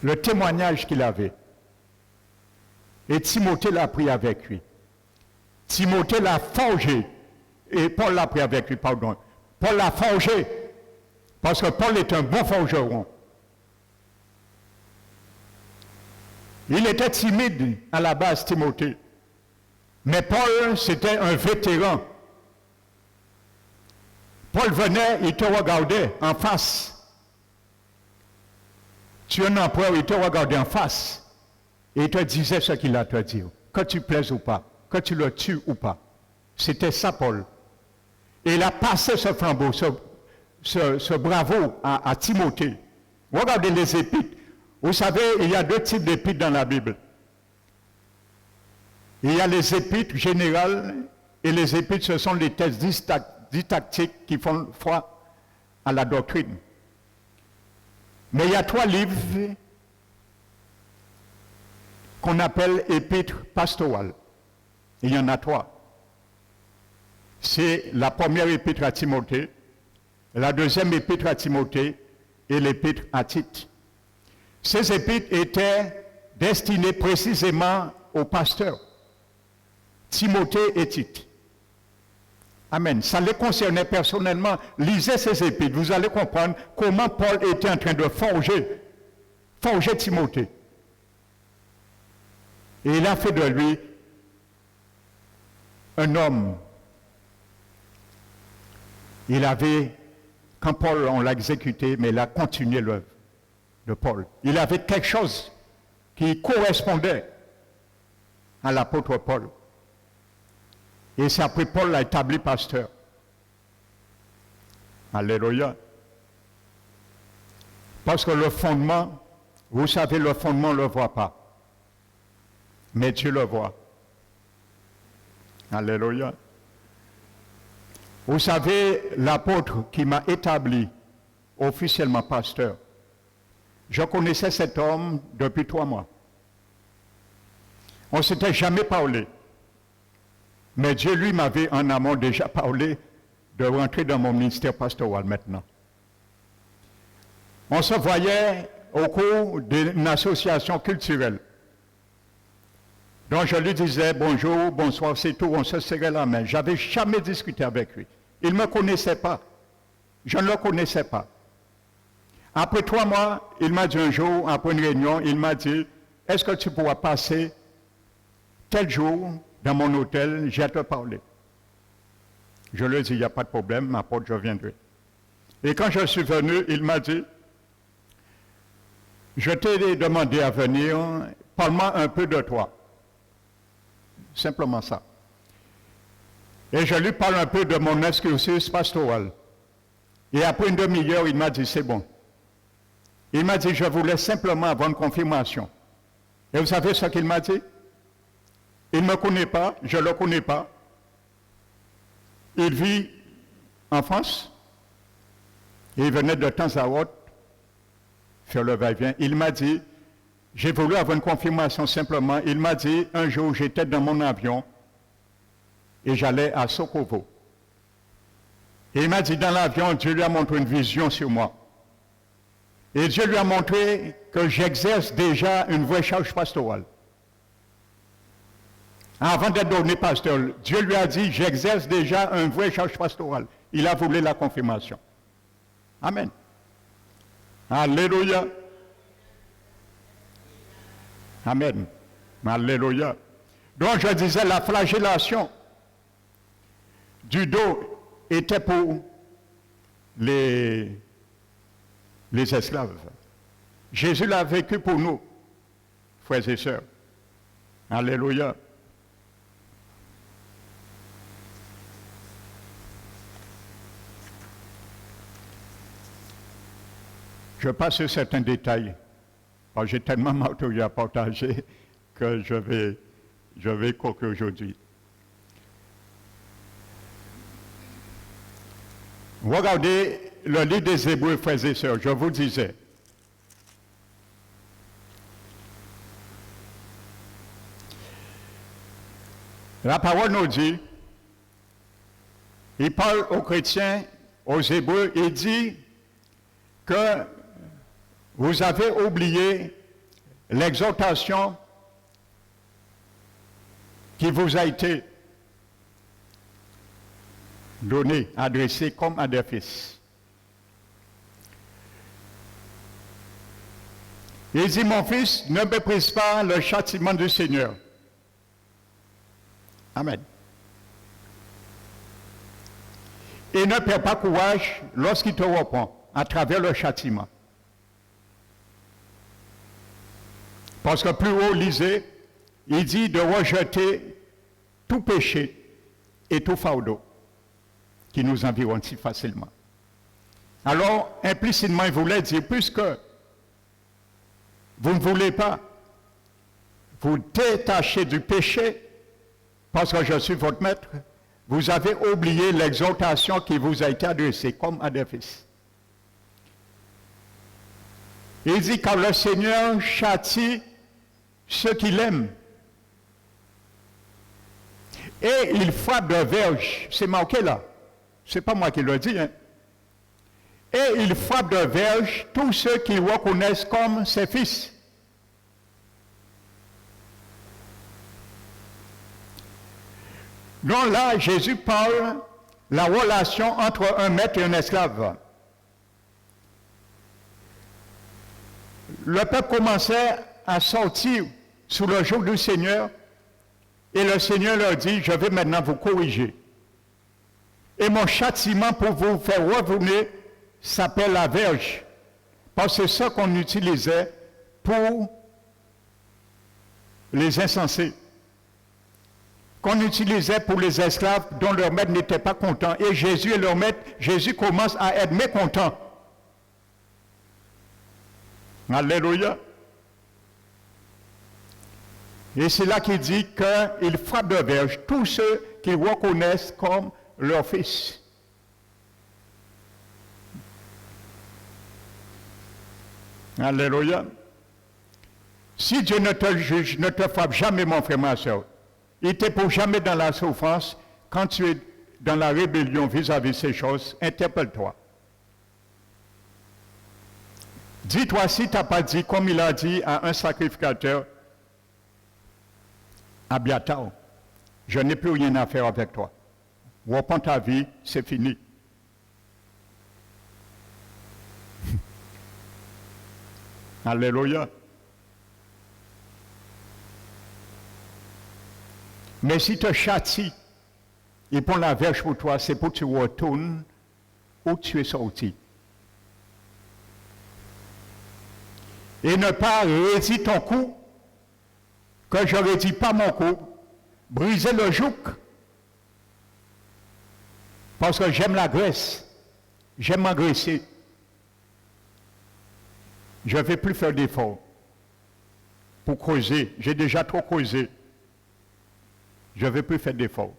Le témoignage qu'il avait. Et Timothée l'a pris avec lui. Timothée l'a forgé. Et Paul l'a pris avec lui, pardon. Paul l'a forgé. Parce que Paul est un bon forgeron. Il était timide à la base, Timothée. Mais Paul, c'était un vétéran. Paul venait, il te regardait en face. Tu es un empereur, il te regardait en face. Et il te disait ce qu'il a à te dire. Que tu plaises ou pas, que tu le tues ou pas. C'était ça, Paul. Et il a passé ce flambeau, ce bravo à Timothée. Regardez les épîtres. Vous savez, il y a 2 types d'épîtres dans la Bible. Il y a les épîtres générales et les épîtres, ce sont les textes didactiques qui font foi à la doctrine. Mais il y a 3 livres qu'on appelle épîtres pastorales. Il y en a 3. C'est la première épître à Timothée, la deuxième épître à Timothée et l'épître à Tite. Ces épîtres étaient destinées précisément aux pasteurs, Timothée et Tite. Amen. Ça les concernait personnellement. Lisez ces épîtres, vous allez comprendre comment Paul était en train de forger Timothée. Et il a fait de lui un homme. Il avait, quand Paul, on l'a exécuté, mais il a continué l'œuvre de Paul. Il avait quelque chose qui correspondait à l'apôtre Paul. Et c'est après Paul l'a établi pasteur. Alléluia. Parce que le fondement, vous savez, le fondement on ne le voit pas. Mais Dieu le voit. Alléluia. Vous savez, l'apôtre qui m'a établi officiellement pasteur, je connaissais cet homme depuis 3 mois. On ne s'était jamais parlé. Mais Dieu, lui, m'avait en amont déjà parlé de rentrer dans mon ministère pastoral maintenant. On se voyait au cours d'une association culturelle. Donc je lui disais bonjour, bonsoir, c'est tout, on se serrait la main. Je n'avais jamais discuté avec lui. Il ne me connaissait pas. Je ne le connaissais pas. Après 3 mois, il m'a dit un jour, après une réunion, il m'a dit, est-ce que tu pourras passer tel jour dans mon hôtel, j'ai à te parler. Je lui ai dit, il n'y a pas de problème, ma porte, je viendrai. Et quand je suis venu, il m'a dit, je t'ai demandé à venir, parle-moi un peu de toi. Simplement ça. Et je lui parle un peu de mon excursus pastoral. Et après une demi-heure, il m'a dit, c'est bon. Il m'a dit, je voulais simplement avoir une confirmation. Et vous savez ce qu'il m'a dit? Il ne me connaît pas, je ne le connais pas. Il vit en France. Et il venait de temps à autre faire le va-et-vient. Il m'a dit, j'ai voulu avoir une confirmation simplement. Il m'a dit, un jour, j'étais dans mon avion et j'allais à Sokovo. Et il m'a dit, dans l'avion, Dieu lui a montré une vision sur moi. Et Dieu lui a montré que j'exerce déjà une vraie charge pastorale. Avant d'être donné pasteur, Dieu lui a dit, j'exerce déjà une vraie charge pastorale. Il a voulu la confirmation. Amen. Alléluia. Amen. Alléluia. Donc je disais, la flagellation du dos était pour les esclaves. Jésus l'a vécu pour nous, frères et sœurs. Alléluia. Je passe sur certains détails, parce que j'ai tellement marteau à partager que je vais conclure aujourd'hui. Regardez le livre des Hébreux, frères et sœurs, je vous disais. La parole nous dit, il parle aux chrétiens, aux Hébreux, il dit que vous avez oublié l'exhortation qui vous a été donnée, adressée comme à des fils. Il dit, mon fils, ne méprise pas le châtiment du Seigneur. Amen. Et ne perds pas courage lorsqu'il te reprend à travers le châtiment. Parce que plus haut, lisez, il dit de rejeter tout péché et tout fardeau qui nous environne si facilement. Alors, implicitement, il voulait dire, puisque vous ne voulez pas vous détacher du péché, parce que je suis votre maître, vous avez oublié l'exhortation qui vous a été adressée comme à des fils. Il dit, car le Seigneur châtie ceux qu'il aime. Et il frappe de verge, c'est marqué là, c'est pas moi qui le dis, hein. Et il frappe de verge tous ceux qui reconnaissent comme ses fils. Donc là, Jésus parle de la relation entre un maître et un esclave. Le peuple commençait à sortir sous le joug du Seigneur et le Seigneur leur dit, je vais maintenant vous corriger. Et mon châtiment pour vous faire revenir s'appelle la verge. Parce que c'est ça qu'on utilisait pour les insensés. Qu'on utilisait pour les esclaves dont leur maître n'était pas content. Et Jésus est leur maître, Jésus commence à être mécontent. Alléluia. Et c'est là qu'il dit qu'il frappe de verge tous ceux qui reconnaissent comme leur fils. Alléluia. Si Dieu ne te juge, ne te frappe jamais, mon frère, ma soeur, il t'éprouve jamais dans la souffrance. Quand tu es dans la rébellion vis-à-vis de ces choses, interpelle-toi. Dis-toi, si tu n'as pas dit, comme il a dit à un sacrificateur, Abiatar, je n'ai plus rien à faire avec toi. Reprends ta vie, c'est fini. Alléluia. Mais si tu châties, il prend la verge pour toi, c'est pour que tu retournes où tu es sorti. Et ne pas réduire ton cou, que je ne réduis pas mon cou, briser le joug, parce que j'aime la graisse, j'aime m'agresser. Je ne vais plus faire d'efforts pour creuser, j'ai déjà trop creusé. Je ne vais plus faire d'efforts.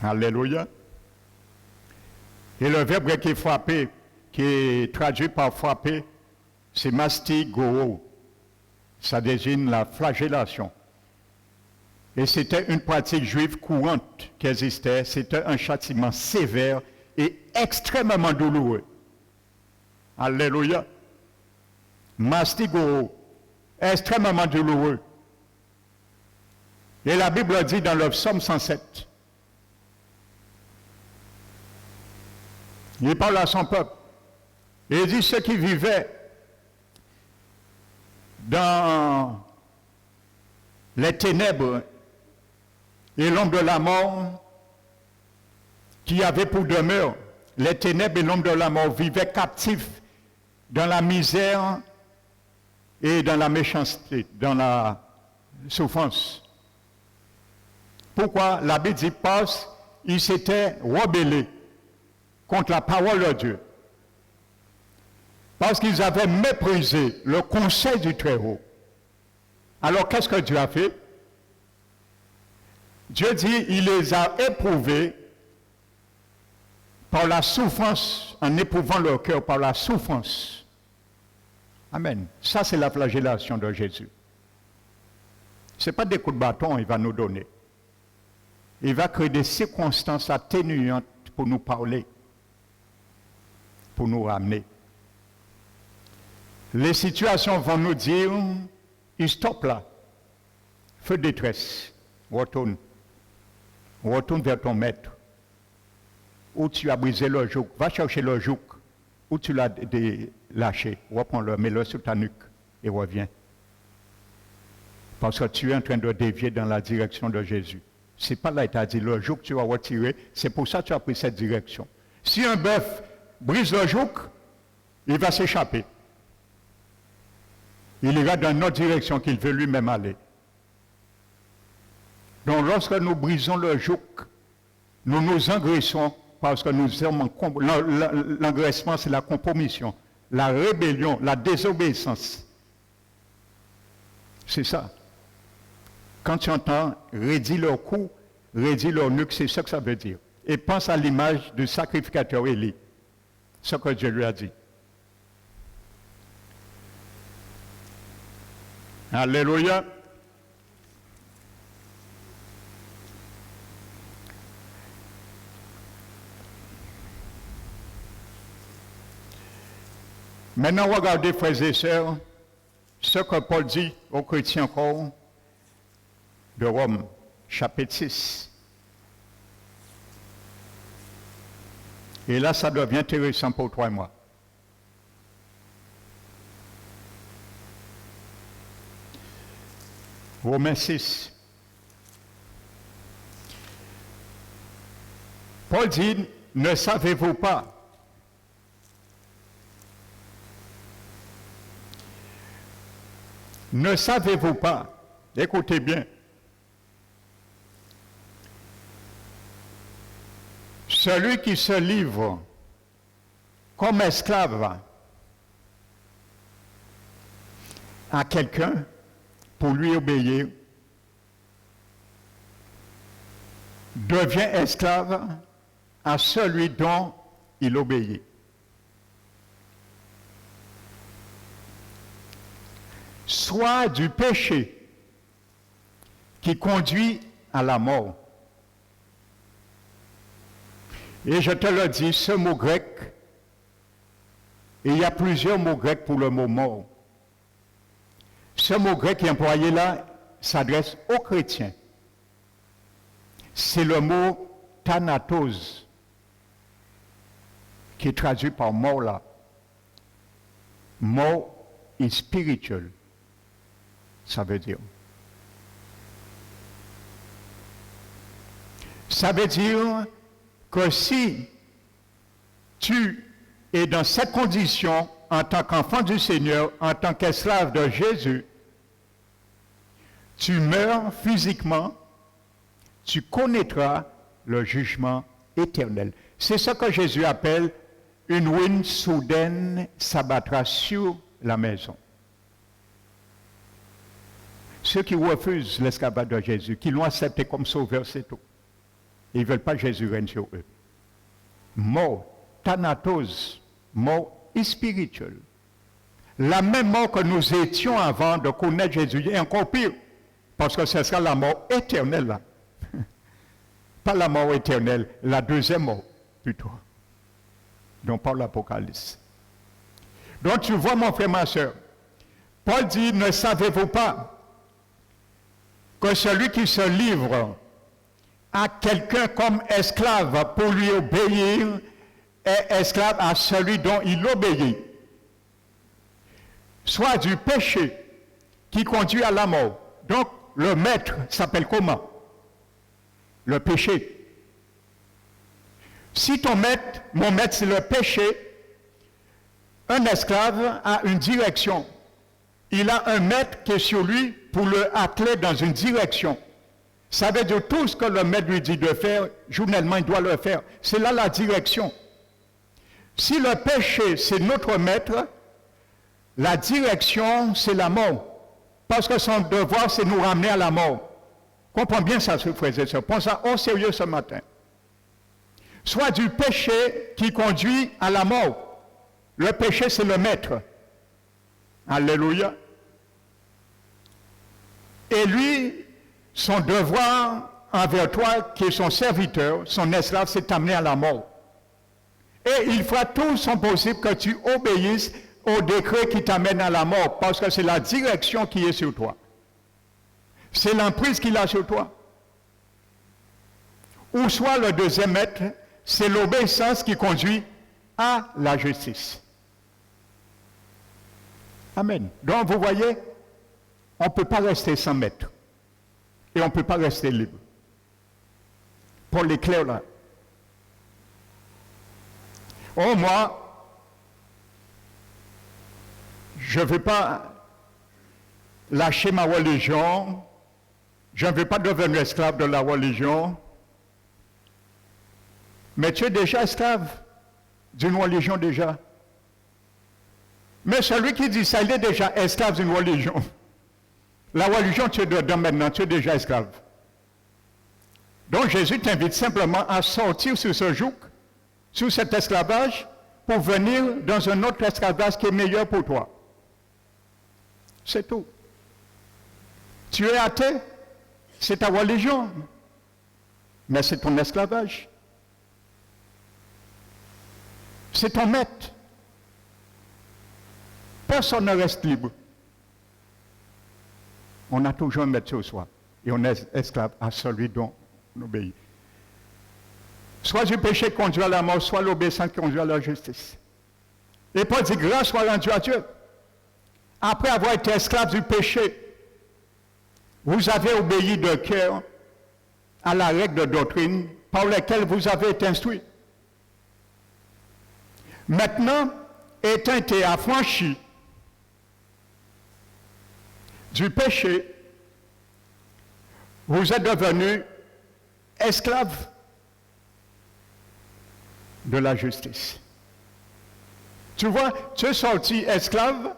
Alléluia. Et le verbe qui est frappé, qui est traduit par frapper, c'est mastigoro. Ça désigne la flagellation. Et c'était une pratique juive courante qui existait. C'était un châtiment sévère et extrêmement douloureux. Alléluia. Mastigoro, extrêmement douloureux. Et la Bible dit dans le psaume 107, il parle à son peuple, et il dit ceux qui vivaient dans les ténèbres et l'ombre de la mort, qui avaient pour demeure les ténèbres et l'ombre de la mort, vivaient captifs dans la misère et dans la méchanceté, dans la souffrance. Pourquoi? La Bible dit parce qu'ils s'étaient rebellés contre la parole de Dieu. Parce qu'ils avaient méprisé le conseil du Très-Haut. Alors qu'est-ce que Dieu a fait? Dieu dit, il les a éprouvés par la souffrance, en éprouvant leur cœur par la souffrance. Amen. Ça, c'est la flagellation de Jésus. Ce n'est pas des coups de bâton qu'il va nous donner. Il va créer des circonstances atténuantes pour nous parler, pour nous ramener. Les situations vont nous dire, il stoppe là. Feu de détresse. Retourne. Retourne vers ton maître. Où tu as brisé le joug. Va chercher le joug. Où tu l'as lâché. Reprends-le, mets-le sur ta nuque et reviens. Parce que tu es en train de dévier dans la direction de Jésus. C'est pas là qu'il t'a dit, le joug que tu vas retirer, c'est pour ça que tu as pris cette direction. Si un bœuf brise le joug, il va s'échapper. Il ira dans notre direction qu'il veut lui-même aller. Donc lorsque nous brisons le joug, nous nous engraissons parce que nous sommes l'engraissement, c'est la compromission, la rébellion, la désobéissance. C'est ça. Quand tu entends raidit leur cou, raidit leur nuque, c'est ça que ça veut dire. Et pense à l'image du sacrificateur Élie, ce que Dieu lui a dit. Alléluia. Maintenant, regardez, frères et sœurs, ce que Paul dit aux chrétiens encore de Rome, chapitre 6. Et là, ça devient intéressant pour toi et moi. Romains 6. Paul dit, ne savez-vous pas ? Ne savez-vous pas, écoutez bien, celui qui se livre comme esclave à quelqu'un pour lui obéir, devient esclave à celui dont il obéit. Soit du péché qui conduit à la mort. Et je te le dis, ce mot grec Et il y a plusieurs mots grecs pour le mot mort. Ce mot grec qui est employé là s'adresse aux chrétiens. C'est le mot thanatos, qui est traduit par mort là. Mort est spirituel, ça veut dire. Ça veut dire que si tu es dans cette condition en tant qu'enfant du Seigneur, en tant qu'esclave de Jésus, tu meurs physiquement, tu connaîtras le jugement éternel. C'est ce que Jésus appelle une ruine soudaine s'abattra sur la maison. Ceux qui refusent l'esclavage de Jésus, qui l'ont accepté comme sauveur, c'est tout. Ils ne veulent pas que Jésus règne sur eux. Mort, thanatos, mort spirituelle. La même mort que nous étions avant de connaître Jésus, et encore pire, parce que ce sera la mort éternelle là. Pas la mort éternelle, la deuxième mort plutôt, dont parle l'Apocalypse. Donc tu vois mon frère, ma soeur, Paul dit, ne savez-vous pas que celui qui se livre à quelqu'un comme esclave pour lui obéir est esclave à celui dont il obéit, soit du péché qui conduit à la mort. Donc le maître s'appelle comment? Le péché. Si ton maître, mon maître c'est le péché, un esclave a une direction. Il a un maître qui est sur lui pour le atteler dans une direction. Ça veut dire tout ce que le maître lui dit de faire, journellement il doit le faire. C'est là la direction. Si le péché c'est notre maître, la direction c'est la mort. Parce que son devoir c'est nous ramener à la mort. Comprends bien ça, frères et sœurs. Prends ça au sérieux ce matin. Soit du péché qui conduit à la mort. Le péché, c'est le maître. Alléluia. Et lui, son devoir envers toi, qui est son serviteur, son esclave, c'est t'amener à la mort. Et il fera tout son possible que tu obéisses au décret qui t'amène à la mort, parce que c'est la direction qui est sur toi. C'est l'emprise qu'il a sur toi. Ou soit le deuxième maître, c'est l'obéissance qui conduit à la justice. Amen. Donc vous voyez, on ne peut pas rester sans maître. Et on ne peut pas rester libre. Pour l'éclair là. Oh moi, je ne veux pas lâcher ma religion. Je ne veux pas devenir esclave de la religion. Mais tu es déjà esclave d'une religion déjà. Mais celui qui dit ça, il est déjà esclave d'une religion. La religion, tu es dedans maintenant, tu es déjà esclave. Donc Jésus t'invite simplement à sortir sur ce joug, sur cet esclavage, pour venir dans un autre esclavage qui est meilleur pour toi. C'est tout. Tu es athée, c'est ta religion, mais c'est ton esclavage. C'est ton maître. Personne ne reste libre. On a toujours un maître sur soi. Et on est esclave à celui dont on obéit. Soit du péché qui conduit à la mort, soit l'obéissance qui conduit à la justice. Et Paul dit, grâce soit rendue à Dieu. Après avoir été esclave du péché, vous avez obéi de cœur à la règle de doctrine par laquelle vous avez été instruits. Maintenant, étant été affranchi du péché, vous êtes devenu esclave de la justice. Tu vois, tu es sorti esclave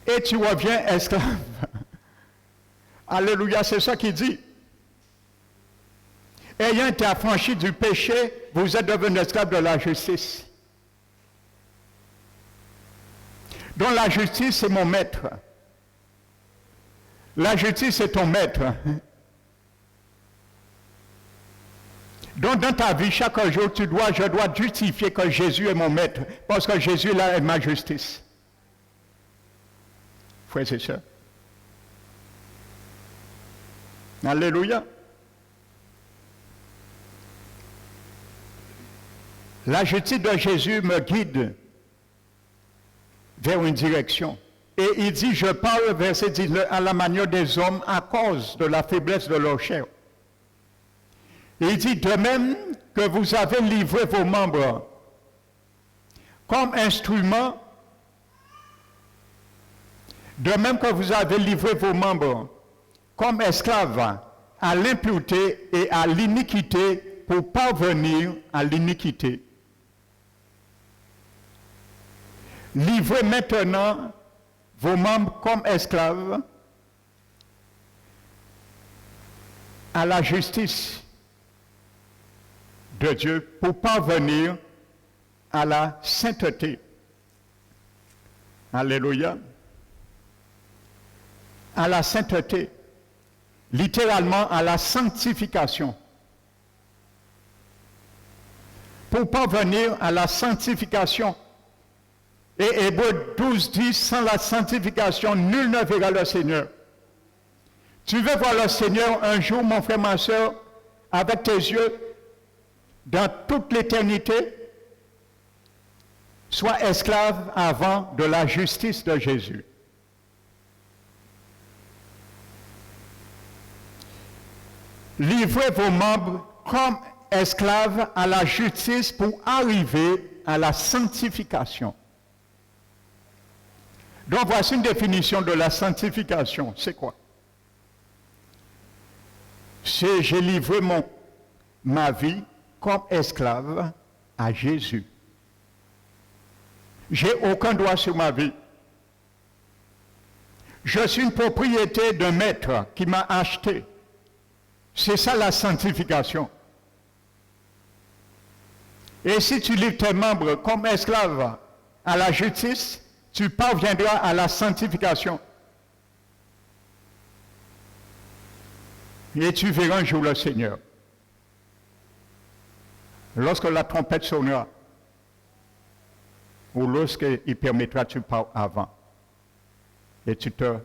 et tu reviens esclave. Alléluia, c'est ça qu'il dit. Ayant été affranchi du péché, vous êtes devenu esclave de la justice. Donc la justice, c'est mon maître. La justice, c'est ton maître. Donc dans ta vie, chaque jour, je dois justifier que Jésus est mon maître, parce que Jésus là est ma justice. Frères et sœurs. Alléluia. La justice de Jésus me guide vers une direction. Et il dit, je parle, verset 19, à la manière des hommes à cause de la faiblesse de leur chair. Et il dit, de même que vous avez livré vos membres comme instruments, de même que vous avez livré vos membres comme esclaves à l'impureté et à l'iniquité pour parvenir à l'iniquité. Livrez maintenant vos membres comme esclaves à la justice de Dieu pour parvenir à la sainteté. Alléluia. À la sainteté. Littéralement à la sanctification. Pour parvenir à la sanctification. Et Hébreux 12 dit, sans la sanctification, nul ne verra le Seigneur. Tu veux voir le Seigneur un jour, mon frère, ma soeur, avec tes yeux, dans toute l'éternité, sois esclave avant de la justice de Jésus. Livrez vos membres comme esclaves à la justice pour arriver à la sanctification. Donc voici une définition de la sanctification. C'est quoi? C'est j'ai livré ma vie comme esclave à Jésus. J'ai aucun droit sur ma vie. Je suis une propriété d'un maître qui m'a acheté. C'est ça la sanctification. Et si tu livres tes membres comme esclaves à la justice, tu parviendras à la sanctification. Et tu verras un jour le Seigneur. Lorsque la trompette sonnera, ou lorsqu'il permettra, tu pars avant. Et tu te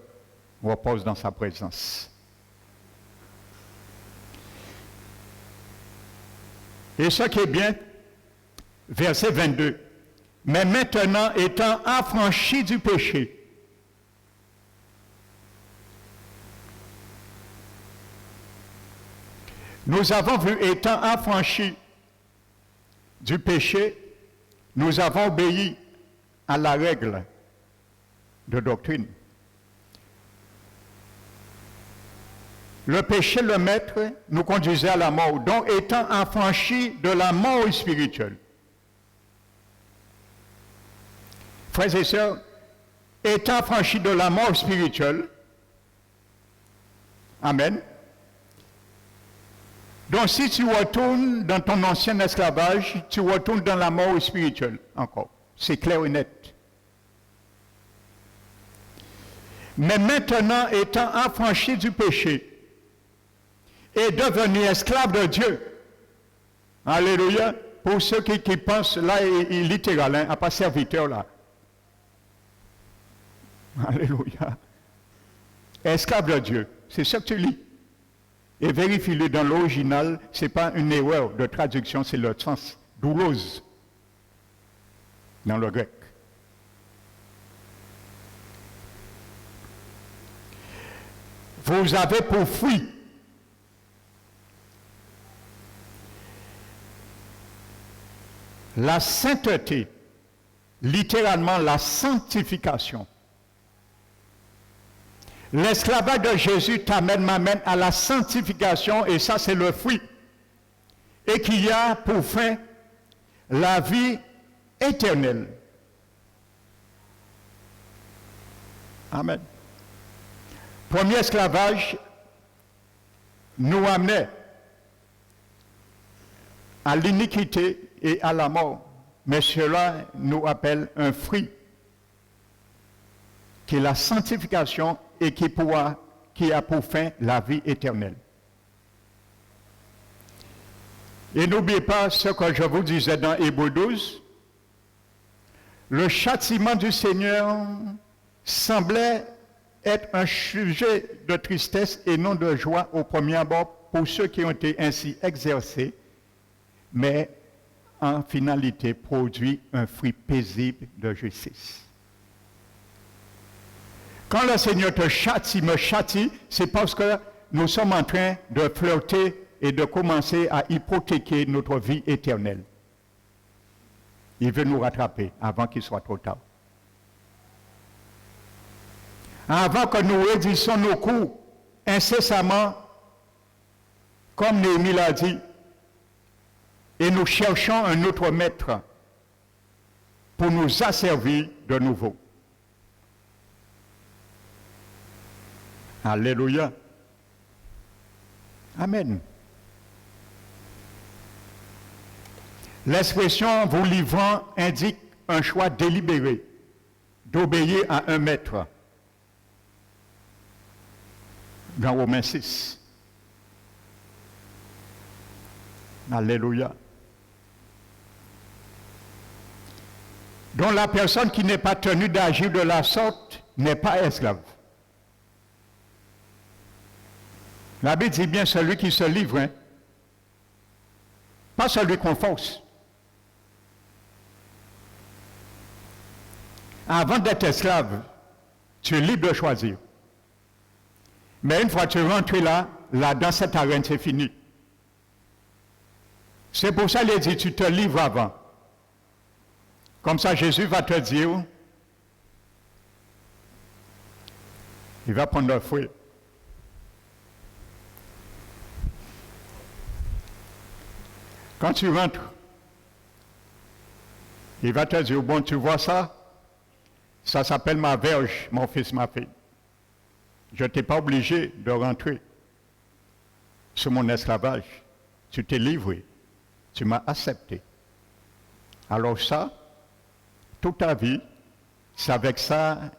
reposes dans sa présence. Et ce qui est bien, verset 22. Mais maintenant, étant affranchis du péché, nous avons vu, étant affranchis du péché, nous avons obéi à la règle de doctrine. Le péché, le maître, nous conduisait à la mort. Donc, étant affranchis de la mort spirituelle. Frères et sœurs, étant affranchis de la mort spirituelle, amen. Donc, si tu retournes dans ton ancien esclavage, tu retournes dans la mort spirituelle encore. C'est clair et net. Mais maintenant, étant affranchis du péché, et devenir esclave de Dieu. Alléluia. Pour ceux qui pensent, là, il littéral, hein, pas serviteur là. Alléluia. Esclave de Dieu. C'est ce que tu lis. Et vérifie-le dans l'original, ce n'est pas une erreur de traduction, c'est le sens douloureuse dans le grec. Vous avez pour fruit la sainteté, littéralement la sanctification. L'esclavage de Jésus m'amène à la sanctification et ça c'est le fruit. Et qu'il y a pour fin la vie éternelle. Amen. Premier esclavage nous amenait à l'iniquité et à la mort. Mais cela nous appelle un fruit qui est la sanctification et qui a pour fin la vie éternelle. Et n'oubliez pas ce que je vous disais dans Hébreux 12. Le châtiment du Seigneur semblait être un sujet de tristesse et non de joie au premier abord pour ceux qui ont été ainsi exercés, mais en finalité produit un fruit paisible de justice. Quand le Seigneur te châtie, me châtie, c'est parce que nous sommes en train de flirter et de commencer à hypothéquer notre vie éternelle. Il veut nous rattraper avant qu'il soit trop tard. Avant que nous réduisions nos coûts incessamment, comme Néhémie l'a dit, et nous cherchons un autre maître pour nous asservir de nouveau. Alléluia. Amen. L'expression « vous livrant » indique un choix délibéré d'obéir à un maître. Dans Romains 6. Alléluia. Donc la personne qui n'est pas tenue d'agir de la sorte n'est pas esclave. La Bible dit bien celui qui se livre, hein? Pas celui qu'on force. Avant d'être esclave, tu es libre de choisir. Mais une fois que tu rentres là, dans cette arène, c'est fini. C'est pour ça qu'il dit, tu te livres avant. Comme ça, Jésus va te dire, il va prendre le fruit. Quand tu rentres, il va te dire, bon, tu vois ça? Ça s'appelle ma verge, mon fils, ma fille. Je n'étais pas obligé de rentrer sur mon esclavage. Tu t'es livré. Tu m'as accepté. Alors ça, toute ta vie, c'est avec ça,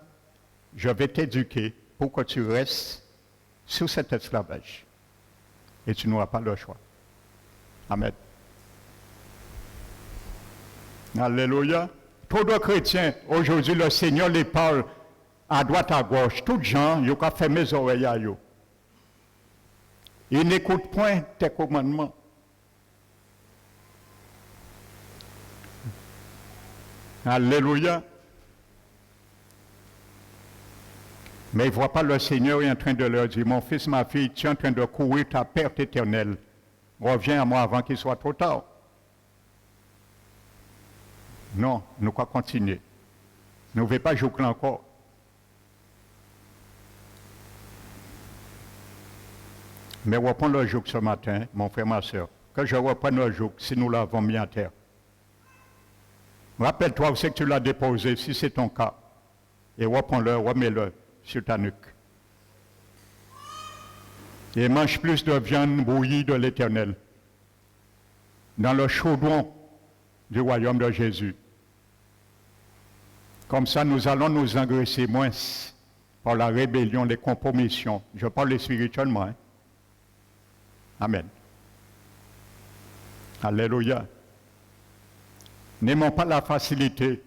je vais t'éduquer pour que tu restes sous cet esclavage. Et tu n'auras pas le choix. Amen. Alléluia. Trop de chrétiens, aujourd'hui, le Seigneur les parle à droite, à gauche. Tous les gens, ils ont fermé les oreilles à eux. Ils n'écoutent point tes commandements. Alléluia. Mais ils ne voient pas le Seigneur est en train de leur dire, mon fils, ma fille, tu es en train de courir ta perte éternelle. Reviens à moi avant qu'il soit trop tard. Non, nous allons continuer. Nous ne voulons pas jouer encore. Mais reprends le joug ce matin, mon frère, ma soeur. Que je reprenne le joug si nous l'avons mis à terre. Rappelle-toi où c'est que tu l'as déposé, si c'est ton cas. Et reprends-le, remets-le sur ta nuque. Et mange plus de viande bouillie de l'Éternel. Dans le chaudron du royaume de Jésus. Comme ça, nous allons nous engraisser moins par la rébellion, les compromissions. Je parle spirituellement. Hein? Amen. Alléluia. N'aimons pas la facilité.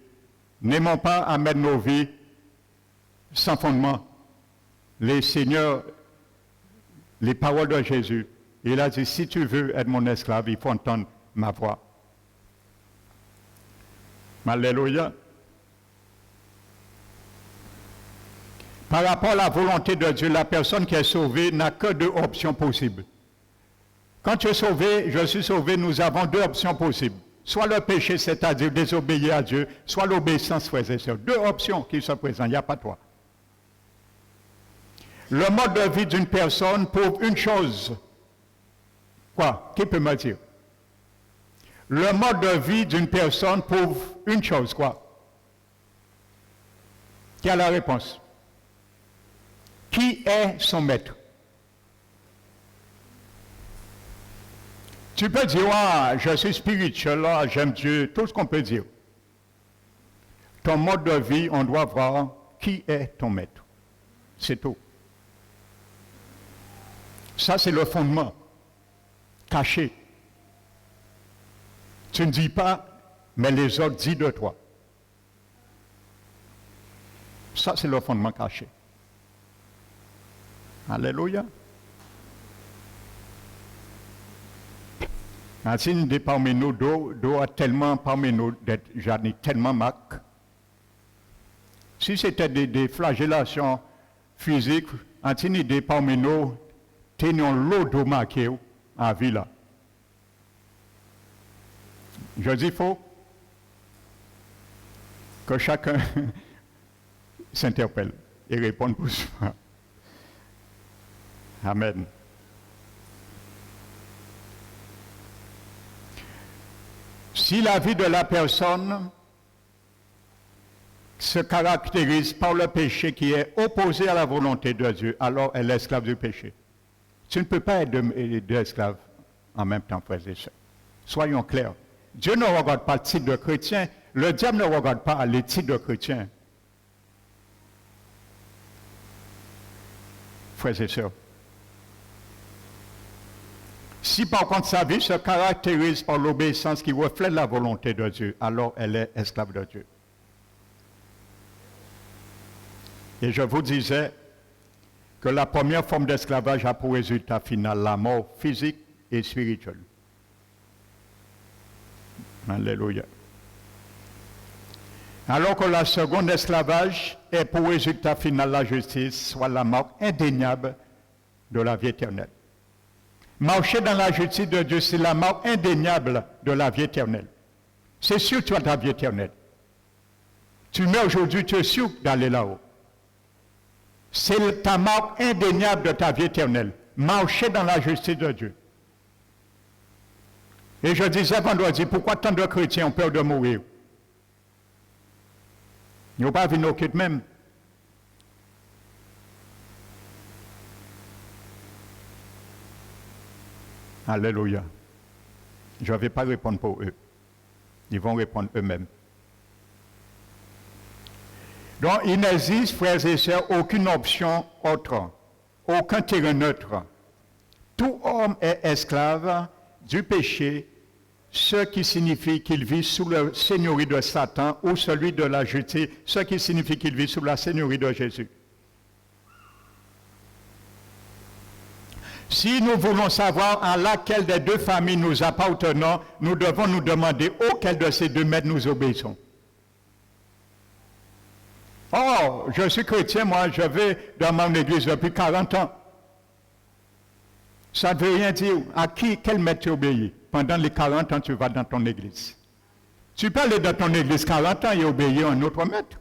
N'aimons pas à mettre nos vies sans fondement. Les seigneurs, les paroles de Jésus, il a dit, si tu veux être mon esclave, il faut entendre ma voix. Alléluia. Par rapport à la volonté de Dieu, la personne qui est sauvée n'a que deux options possibles. Quand tu es sauvé, je suis sauvé, nous avons deux options possibles. Soit le péché, c'est-à-dire désobéir à Dieu, soit l'obéissance, frères et sœurs. Deux options qui se présentent, il n'y a pas toi. Le mode de vie d'une personne prouve une chose. Quoi? Qui peut me dire? Le mode de vie d'une personne prouve une chose, quoi? Qui a la réponse? Qui est son maître? Tu peux dire, ah, je suis spirituel, là, j'aime Dieu, tout ce qu'on peut dire. Ton mode de vie, on doit voir qui est ton maître. C'est tout. Ça, c'est le fondement caché. Tu ne dis pas, mais les autres disent de toi. Ça, c'est le fondement caché. Alléluia. Ainsi, des parmi nous, doit tellement parmi nous d'être, j'en ai tellement marque. Si c'était des flagellations physiques, ainsi, des parmi nous, tenions l'eau de marqué en vie là. Je dis faux. Que chacun s'interpelle et réponde pour soi. Amen. Si la vie de la personne se caractérise par le péché qui est opposé à la volonté de Dieu, alors elle est esclave du péché. Tu ne peux pas être deux esclaves en même temps, frères et sœurs. Soyons clairs. Dieu ne regarde pas le titre de chrétien. Le diable ne regarde pas les titres de chrétien. Frères et sœurs. Si par contre sa vie se caractérise par l'obéissance qui reflète la volonté de Dieu, alors elle est esclave de Dieu. Et je vous disais que la première forme d'esclavage a pour résultat final la mort physique et spirituelle. Alléluia. Alors que la seconde esclavage est pour résultat final la justice, soit la marque indéniable de la vie éternelle. Marcher dans la justice de Dieu, c'est la marque indéniable de la vie éternelle. C'est sûr que tu as ta vie éternelle. Tu mets aujourd'hui, tu es sûr d'aller là-haut. C'est ta marque indéniable de ta vie éternelle. Marcher dans la justice de Dieu. Et je disais vendredi, pourquoi tant de chrétiens ont peur de mourir? Ils n'ont pas vu nos kids même. Alléluia. Je ne vais pas répondre pour eux. Ils vont répondre eux-mêmes. Donc, il n'existe, frères et sœurs, aucune option autre, aucun terrain neutre. Tout homme est esclave du péché, ce qui signifie qu'il vit sous la seigneurie de Satan ou celui de la justice, ce qui signifie qu'il vit sous la seigneurie de Jésus. Si nous voulons savoir à laquelle des deux familles nous appartenons, nous devons nous demander auquel de ces deux maîtres nous obéissons. Oh, je suis chrétien, moi, je vais dans mon église depuis 40 ans. Ça ne veut rien dire. À quel maître tu obéis? Pendant les 40 ans, tu vas dans ton église. Tu peux aller dans ton église 40 ans et obéir à un autre maître.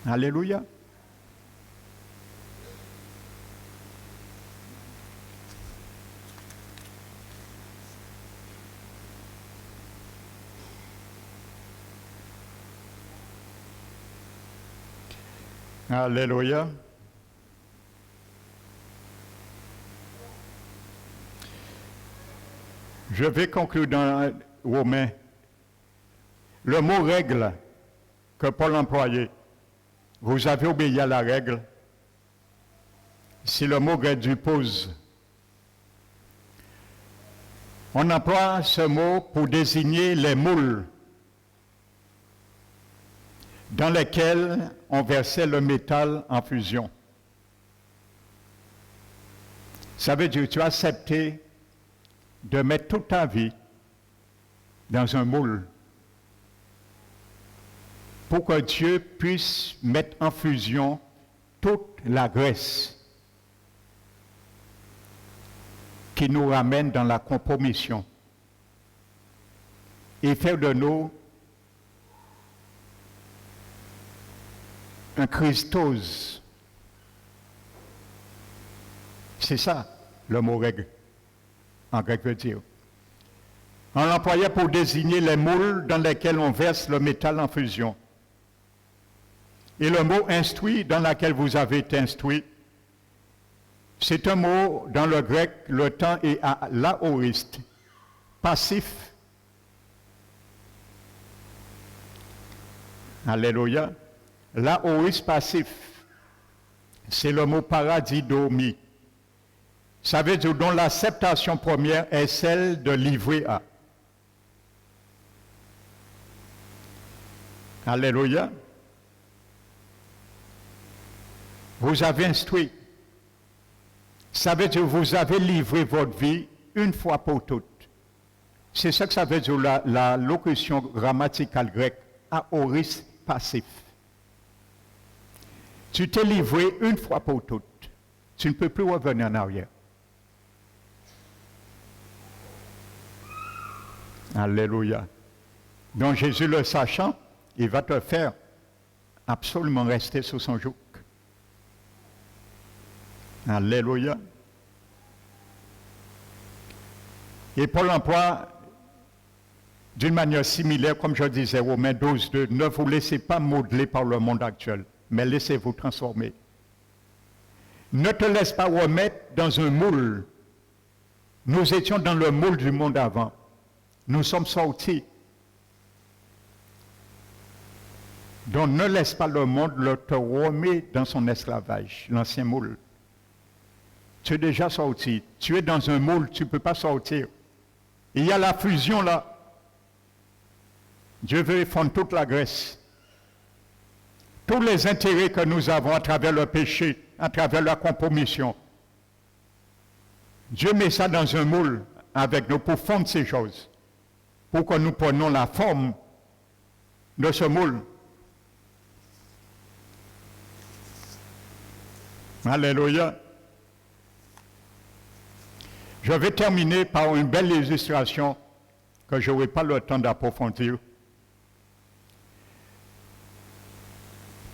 Alléluia. Alléluia. Je vais conclure dans Romains. Le mot règle que Paul employait, vous avez obéi à la règle. C'est le mot grec du pose. On emploie ce mot pour désigner les moules dans lesquels on versait le métal en fusion. Ça veut dire que tu as accepté de mettre toute ta vie dans un moule pour que Dieu puisse mettre en fusion toute la graisse qui nous ramène dans la compromission et faire de nous un Christos. C'est ça le mot règle en grec veut dire. On l'employait pour désigner les moules dans lesquels on verse le métal en fusion. Et le mot instruit dans lequel vous avez été instruit, c'est un mot dans le grec, le temps est à l'aoriste, passif. Alléluia. L'aoriste passif, c'est le mot paradidomi. Ça veut dire dont l'acceptation première est celle de livrer à. Alléluia. Vous avez instruit. Ça veut dire que vous avez livré votre vie une fois pour toutes. C'est ça que ça veut dire la locution grammaticale grecque, aoris passif. Tu t'es livré une fois pour toutes. Tu ne peux plus revenir en arrière. Alléluia. Donc Jésus le sachant, il va te faire absolument rester sous son joug. Alléluia. Et Paul emploie d'une manière similaire, comme je disais, Romains 12, 2, ne vous laissez pas modeler par le monde actuel, mais laissez-vous transformer. Ne te laisse pas remettre dans un moule. Nous étions dans le moule du monde avant. Nous sommes sortis. Donc ne laisse pas le monde te remettre dans son esclavage, l'ancien moule. Tu es déjà sorti. Tu es dans un moule, tu ne peux pas sortir. Il y a la fusion là. Dieu veut fondre toute la graisse. Tous les intérêts que nous avons à travers le péché, à travers la compromission. Dieu met ça dans un moule avec nous pour fondre ces choses. Pour que nous prenions la forme de ce moule. Alléluia. Je vais terminer par une belle illustration que je n'aurai pas le temps d'approfondir.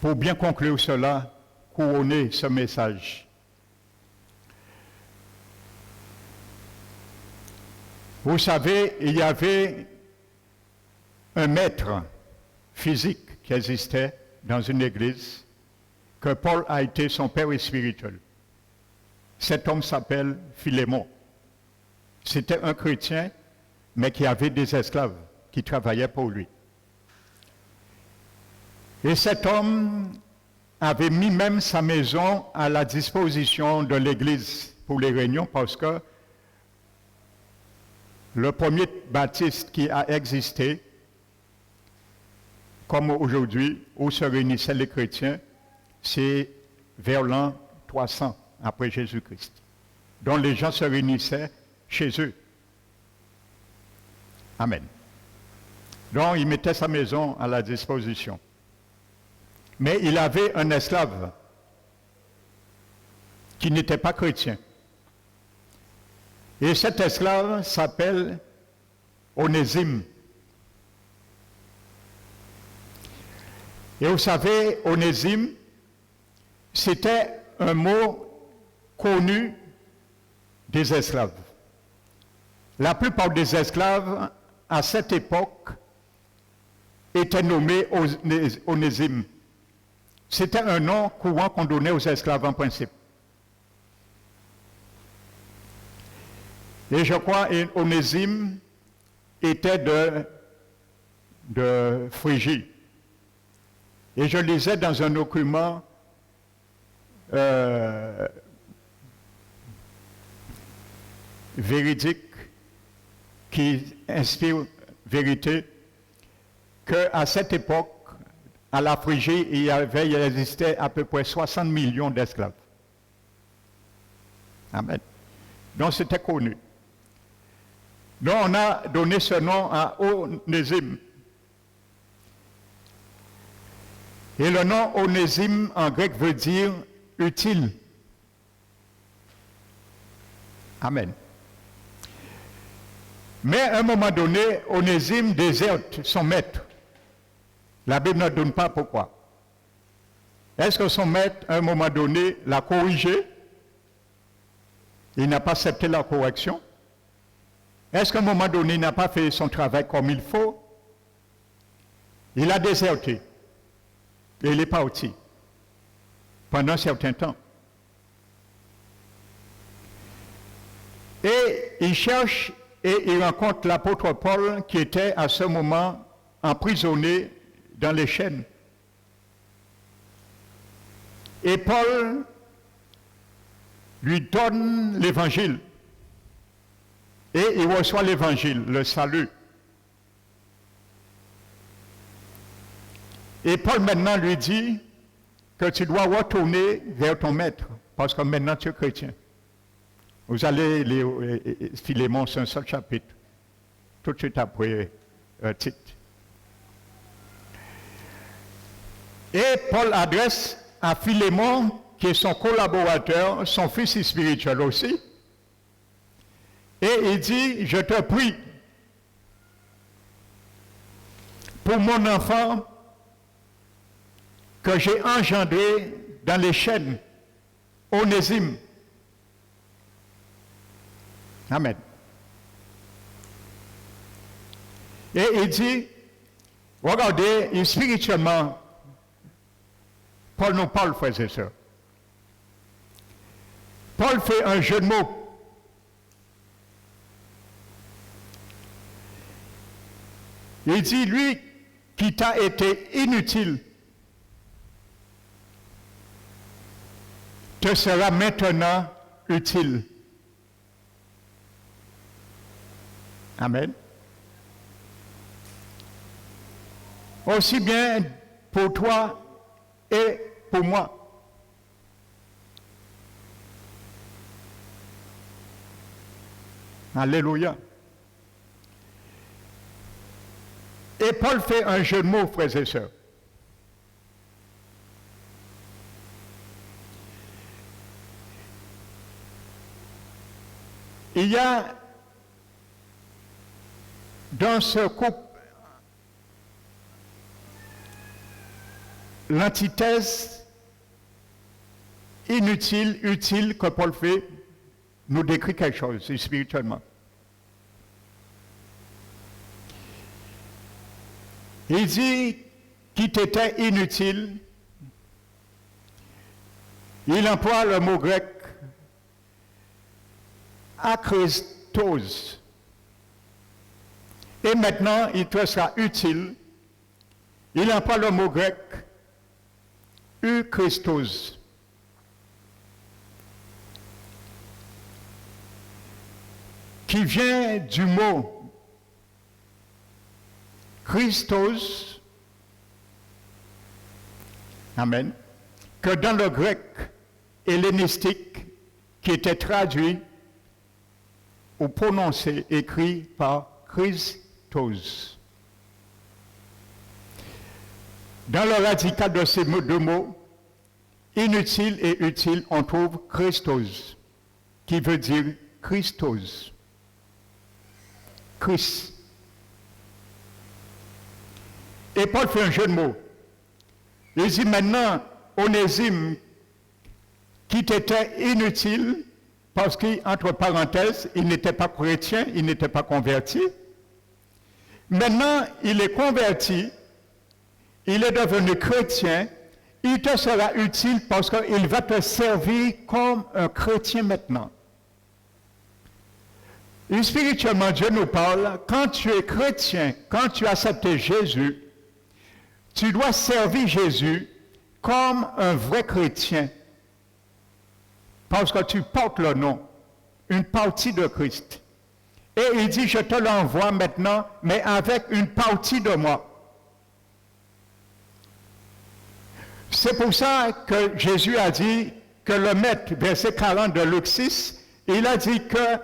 Pour bien conclure cela, couronner ce message. Vous savez, il y avait un maître physique qui existait dans une église, que Paul a été son père spirituel. Cet homme s'appelle Philémon. C'était un chrétien, mais qui avait des esclaves qui travaillaient pour lui. Et cet homme avait mis même sa maison à la disposition de l'église pour les réunions, parce que le premier baptiste qui a existé, comme aujourd'hui, où se réunissaient les chrétiens, c'est vers l'an 300 après Jésus-Christ, dont les gens se réunissaient chez eux. Amen. Donc, il mettait sa maison à la disposition. Mais il avait un esclave qui n'était pas chrétien. Et cet esclave s'appelle Onésime. Et vous savez, Onésime, c'était un mot connu des esclaves. La plupart des esclaves, à cette époque, étaient nommés Onésime. C'était un nom courant qu'on donnait aux esclaves en principe. Et je crois qu'Onésime était de Phrygie. Et je lisais dans un document véridique qui inspire vérité, qu'à cette époque, à la Phrygie, il existait à peu près 60 millions d'esclaves. Amen. Donc c'était connu. Donc on a donné ce nom à Onésime. Et le nom Onésime en grec veut dire utile. Amen. Mais à un moment donné, Onésime déserte son maître. La Bible ne donne pas pourquoi. Est-ce que son maître, à un moment donné, l'a corrigé? Il n'a pas accepté la correction? Est-ce qu'à un moment donné, il n'a pas fait son travail comme il faut? Il a déserté. Et il est parti pendant un certain temps. Et il cherche et il rencontre l'apôtre Paul qui était à ce moment emprisonné dans les chaînes. Et Paul lui donne l'évangile. Et il reçoit l'évangile, le salut. Et Paul maintenant lui dit que tu dois retourner vers ton maître, parce que maintenant tu es chrétien. Vous allez lire Philémon, c'est un seul chapitre, tout de suite après Tite. Et Paul adresse à Philémon, qui est son collaborateur, son fils spirituel aussi, et il dit, je te prie, pour mon enfant que j'ai engendré dans les chaînes, Onésime. Amen. Et il dit, regardez, spirituellement, Paul nous parle, frères et sœurs. Paul fait un jeu de mots. Il dit, lui qui t'a été inutile, te sera maintenant utile. Amen. Aussi bien pour toi et pour moi. Alléluia. Et Paul fait un jeu de mots, frères et sœurs. Il y a dans ce couple l'antithèse inutile, utile que Paul fait nous décrit quelque chose spirituellement. Il dit qu'il était inutile. Il emploie le mot grec akristos. Et maintenant, il te sera utile. Il emploie le mot grec Christos. Qui vient du mot Christos, amen, que dans le grec hellénistique, qui était traduit ou prononcé, écrit par Christos. Dans le radical de ces deux mots, inutile et utile, on trouve Christos, qui veut dire Christos. Christ. Et Paul fait un jeu de mots. Il dit maintenant, Onésime, qui était inutile, parce qu'entre parenthèses, il n'était pas chrétien, il n'était pas converti. Maintenant, il est converti, il est devenu chrétien, il te sera utile parce qu'il va te servir comme un chrétien maintenant. Et spirituellement, Dieu nous parle, quand tu es chrétien, quand tu as accepté Jésus, tu dois servir Jésus comme un vrai chrétien. Parce que tu portes le nom, une partie de Christ. Et il dit, je te l'envoie maintenant, mais avec une partie de moi. C'est pour ça que Jésus a dit que le maître, verset 40 de Luc 6, il a dit que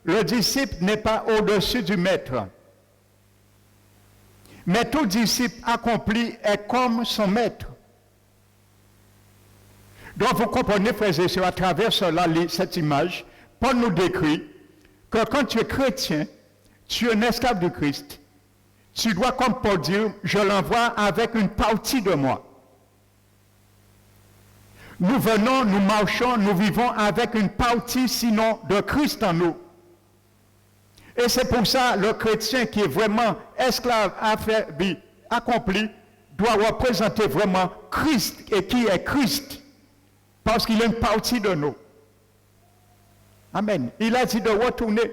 le disciple n'est pas au-dessus du maître. Mais tout disciple accompli est comme son maître. Donc vous comprenez, frères et sœurs, à travers cela, cette image, Paul nous décrit que quand tu es chrétien, tu es un esclave de Christ. Tu dois, comme Paul dit, je l'envoie avec une partie de moi. Nous venons, nous marchons, nous vivons avec une partie, sinon, de Christ en nous. Et c'est pour ça, le chrétien qui est vraiment esclave, accompli, doit représenter vraiment Christ et qui est Christ. Parce qu'il est une partie de nous. Amen. Il a dit de retourner.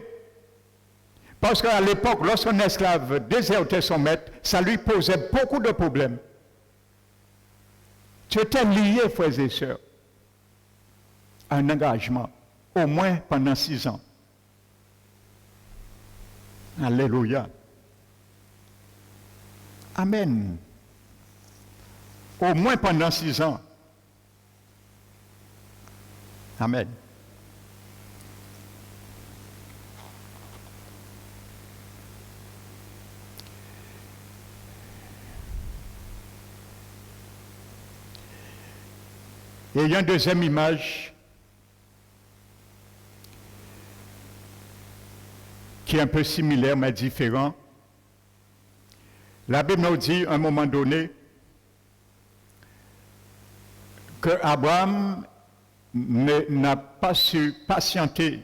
Parce qu'à l'époque, lorsqu'un esclave désertait son maître, ça lui posait beaucoup de problèmes. Tu étais lié, frères et sœurs, à un engagement. au moins pendant 6 ans. Alléluia. Amen. Au moins pendant 6 ans. Amen. Et il y a une deuxième image qui est un peu similaire mais différent. La Bible nous dit à un moment donné que Abraham n'a pas su patienter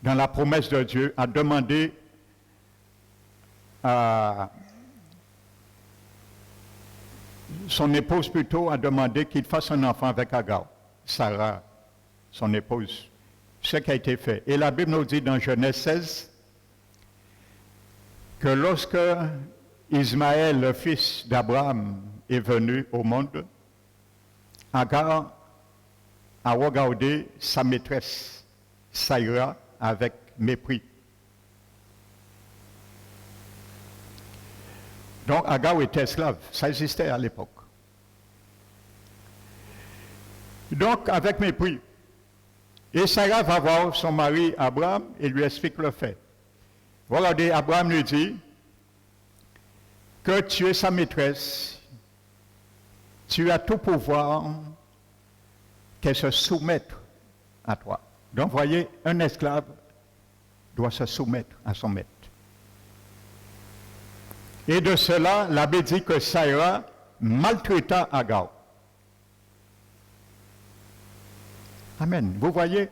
dans la promesse de Dieu, a demandé à son épouse plutôt a demandé qu'il fasse un enfant avec Agar, Sarah, son épouse. Ce qui a été fait. Et la Bible nous dit dans Genèse 16 que lorsque Ismaël, le fils d'Abraham, est venu au monde, Agar a regardé sa maîtresse, Sarah, avec mépris. Donc Agar était esclave, ça existait à l'époque. Donc avec mépris. Et Sarah va voir son mari Abraham et lui explique le fait. Regardez, Abraham lui dit que tu es sa maîtresse, tu as tout pouvoir qu'elle se soumette à toi. Donc voyez, un esclave doit se soumettre à son maître. Et de cela, la Bible dit que Sarah maltraita Agar. Amen. Vous voyez,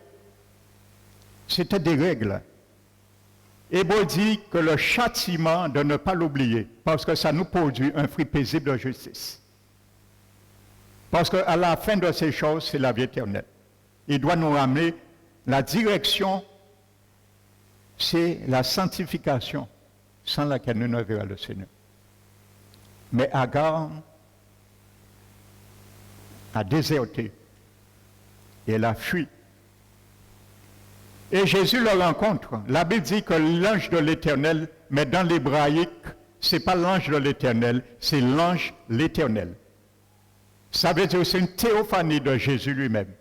c'était des règles. Hébreu dit que le châtiment de ne pas l'oublier, parce que ça nous produit un fruit paisible de justice. Parce qu'à la fin de ces choses, c'est la vie éternelle. Il doit nous ramener la direction, c'est la sanctification, sans laquelle nous ne verrons le Seigneur. Mais Agar a déserté. Et elle a fui. Et Jésus le rencontre. La Bible dit que l'ange de l'Éternel, mais dans l'hébraïque, ce n'est pas l'ange de l'Éternel, c'est l'ange l'Éternel. Ça veut dire que c'est une théophanie de Jésus lui-même.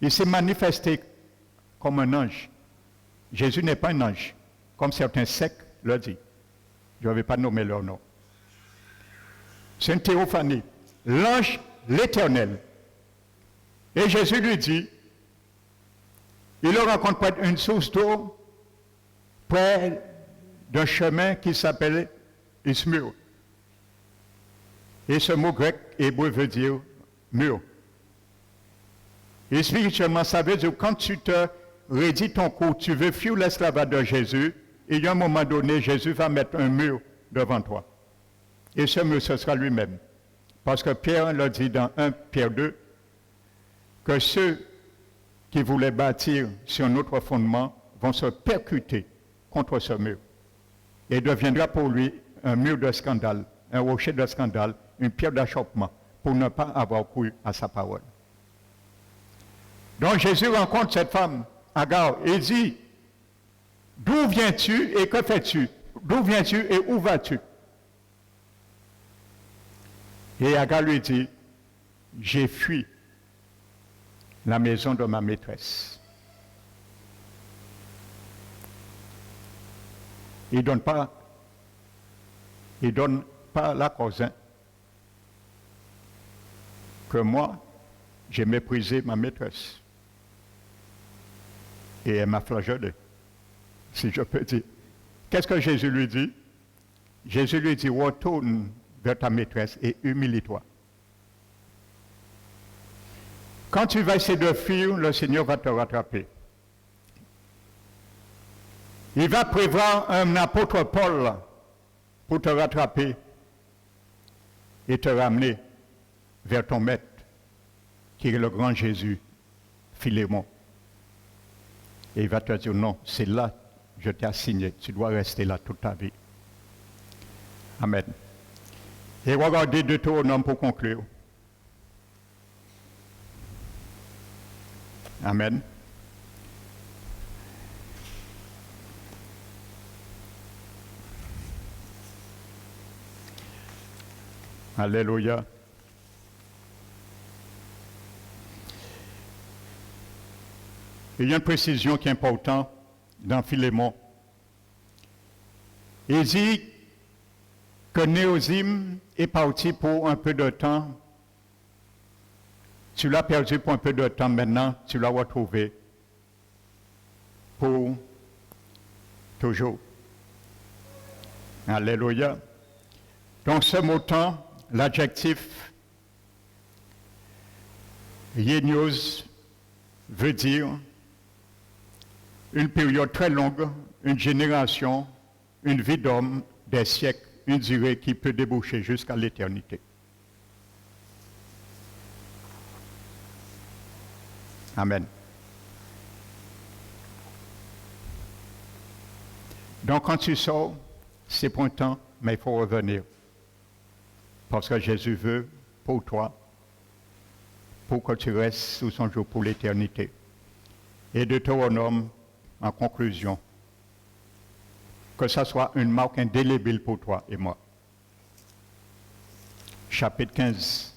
Il s'est manifesté comme un ange. Jésus n'est pas un ange, comme certains sectes le disent. Je ne vais pas nommer leur nom. C'est une théophanie. L'ange l'Éternel. Et Jésus lui dit, il le rencontre près d'une source d'eau, près d'un chemin qui s'appelle Ismur. Et ce mot grec hébreu veut dire mur. Et spirituellement, ça veut dire quand tu te rédis ton cou, tu veux fuir l'esclavage de Jésus, et il y a un moment donné, Jésus va mettre un mur devant toi. Et ce mur, ce sera lui-même. Parce que Pierre l'a dit dans 1 Pierre 2, que ceux qui voulaient bâtir sur notre fondement vont se percuter contre ce mur. Et deviendra pour lui un mur de scandale, un rocher de scandale, une pierre d'achoppement, pour ne pas avoir cru à sa parole. Donc Jésus rencontre cette femme, Agar, et dit, d'où viens-tu et que fais-tu? D'où viens-tu et où vas-tu? Et Agar lui dit, j'ai fui la maison de ma maîtresse. Il ne donne pas la cause que moi, j'ai méprisé ma maîtresse. Et elle m'a flagellé, si je peux dire. Qu'est-ce que Jésus lui dit? Jésus lui dit, retourne vers ta maîtresse et humilie-toi. Quand tu vas essayer de fuir, le Seigneur va te rattraper. Il va prévoir un apôtre Paul pour te rattraper et te ramener vers ton maître, qui est le grand Jésus, Philémon. Et il va te dire, non, c'est là que je t'ai assigné, tu dois rester là toute ta vie. Amen. Et regardez Deutéronome pour conclure. Amen. Alléluia. Il y a une précision qui est importante dans Philémon. Il dit que Néosime est parti pour un peu de temps. Tu l'as perdu pour un peu de temps, maintenant tu l'as retrouvé pour toujours. Alléluia. Donc ce mot temps, l'adjectif yénios veut dire une période très longue, une génération, une vie d'homme, des siècles, une durée qui peut déboucher jusqu'à l'éternité. Amen. Donc quand tu sors, c'est pour un temps, mais il faut revenir. Parce que Jésus veut pour toi, pour que tu restes sous son joug pour l'éternité. Et Deutéronome, en conclusion, que ça soit une marque indélébile pour toi et moi. Chapitre 15.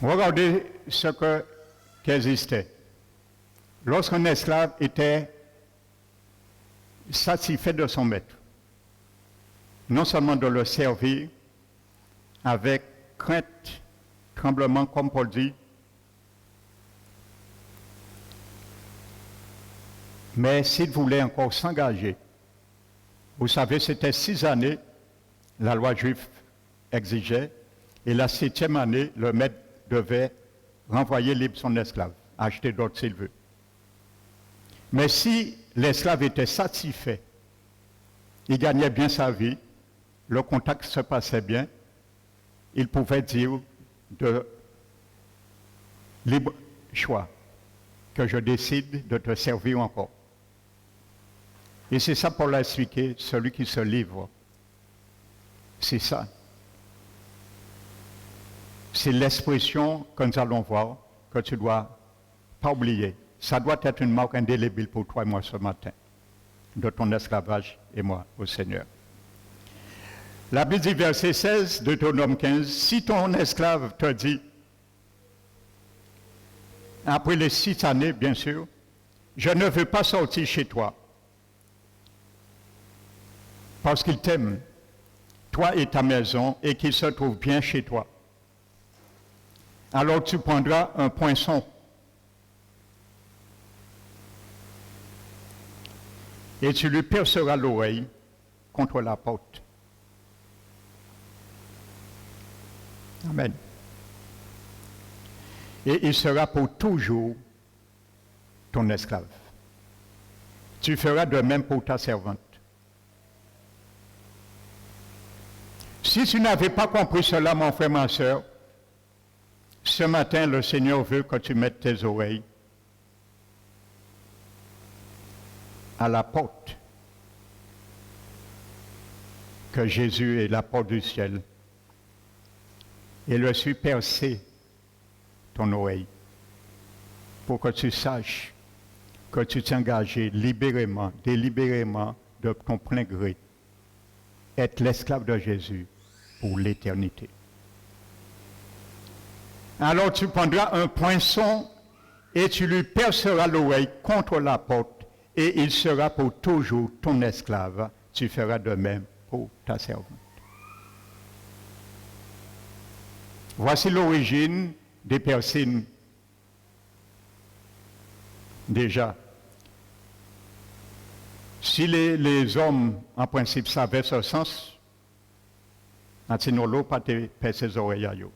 Regardez ce qui existait. Lorsqu'un esclave était satisfait de son maître, non seulement de le servir avec crainte, tremblement, comme Paul dit, mais s'il voulait encore s'engager, vous savez, c'était 6 années, la loi juive exigeait, et la 7e année, le maître devait renvoyer libre son esclave, acheter d'autres s'il veut. Mais si l'esclave était satisfait, il gagnait bien sa vie, le contact se passait bien, il pouvait dire de libre choix que je décide de te servir encore. Et c'est ça pour l'expliquer, celui qui se livre. C'est ça. C'est l'expression que nous allons voir, que tu ne dois pas oublier. Ça doit être une marque indélébile pour toi et moi ce matin, de ton esclavage et moi au Seigneur. La Bible dit, verset 16, Deutéronome 15, si ton esclave te dit, après les 6 années, bien sûr, je ne veux pas sortir chez toi, parce qu'il t'aime, toi et ta maison, et qu'il se trouve bien chez toi. Alors tu prendras un poinçon et tu lui perceras l'oreille contre la porte. Amen. Et il sera pour toujours ton esclave. Tu feras de même pour ta servante. Si tu n'avais pas compris cela, mon frère, ma soeur, ce matin, le Seigneur veut que tu mettes tes oreilles à la porte, que Jésus est la porte du ciel, et le suis percer ton oreille, pour que tu saches que tu t'es engagé libérément, délibérément, de ton plein gré, être l'esclave de Jésus pour l'éternité. Alors tu prendras un poinçon et tu lui perceras l'oreille contre la porte et il sera pour toujours ton esclave. Tu feras de même pour ta servante. Voici l'origine des piercings. Déjà, si les hommes, en principe, savaient ce sens, Antinolo pas te percer les oreilles à eux.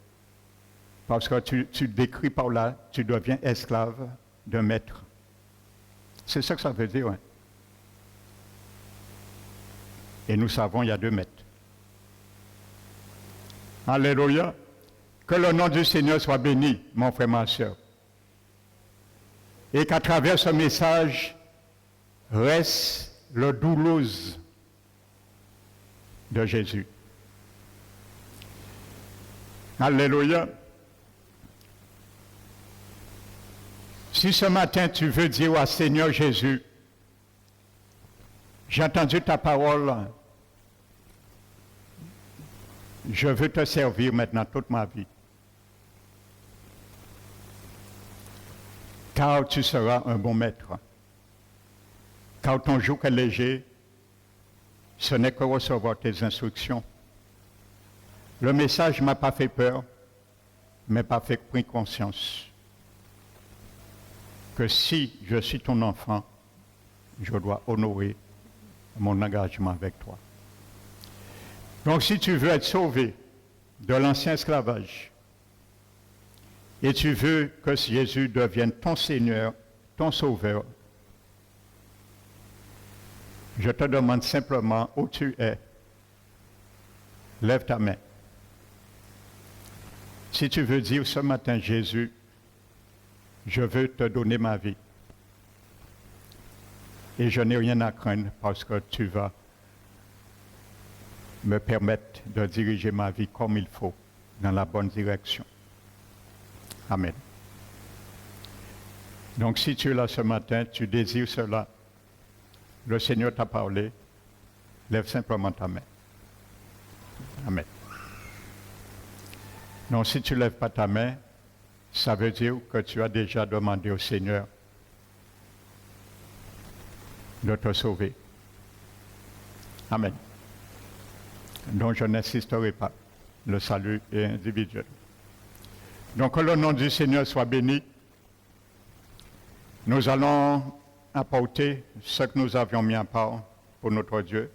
Parce que tu décris par là, tu deviens esclave d'un maître C'est ça que ça veut dire. Hein. Et nous savons, il y a 2 mètres. Alléluia. Que le nom du Seigneur soit béni, mon frère, ma soeur. Et qu'à travers ce message reste le doulouse de Jésus. Alléluia. Si ce matin tu veux dire au Seigneur Jésus, j'ai entendu ta parole, je veux te servir maintenant toute ma vie. Car tu seras un bon maître. Car ton joug est léger, ce n'est que recevoir tes instructions. Le message ne m'a pas fait peur, mais m'a fait prendre conscience que si je suis ton enfant, je dois honorer mon engagement avec toi. Donc si tu veux être sauvé de l'ancien esclavage et tu veux que Jésus devienne ton Seigneur, ton Sauveur, je te demande simplement où tu es. Lève ta main. Si tu veux dire ce matin, Jésus, je veux te donner ma vie. Et je n'ai rien à craindre parce que tu vas me permettre de diriger ma vie comme il faut, dans la bonne direction. Amen. Donc si tu es là ce matin, tu désires cela, le Seigneur t'a parlé, lève simplement ta main. Amen. Donc si tu ne lèves pas ta main, ça veut dire que tu as déjà demandé au Seigneur de te sauver. Amen. Donc je n'insisterai pas. Le salut est individuel. Donc que le nom du Seigneur soit béni. Nous allons apporter ce que nous avions mis à part pour notre Dieu.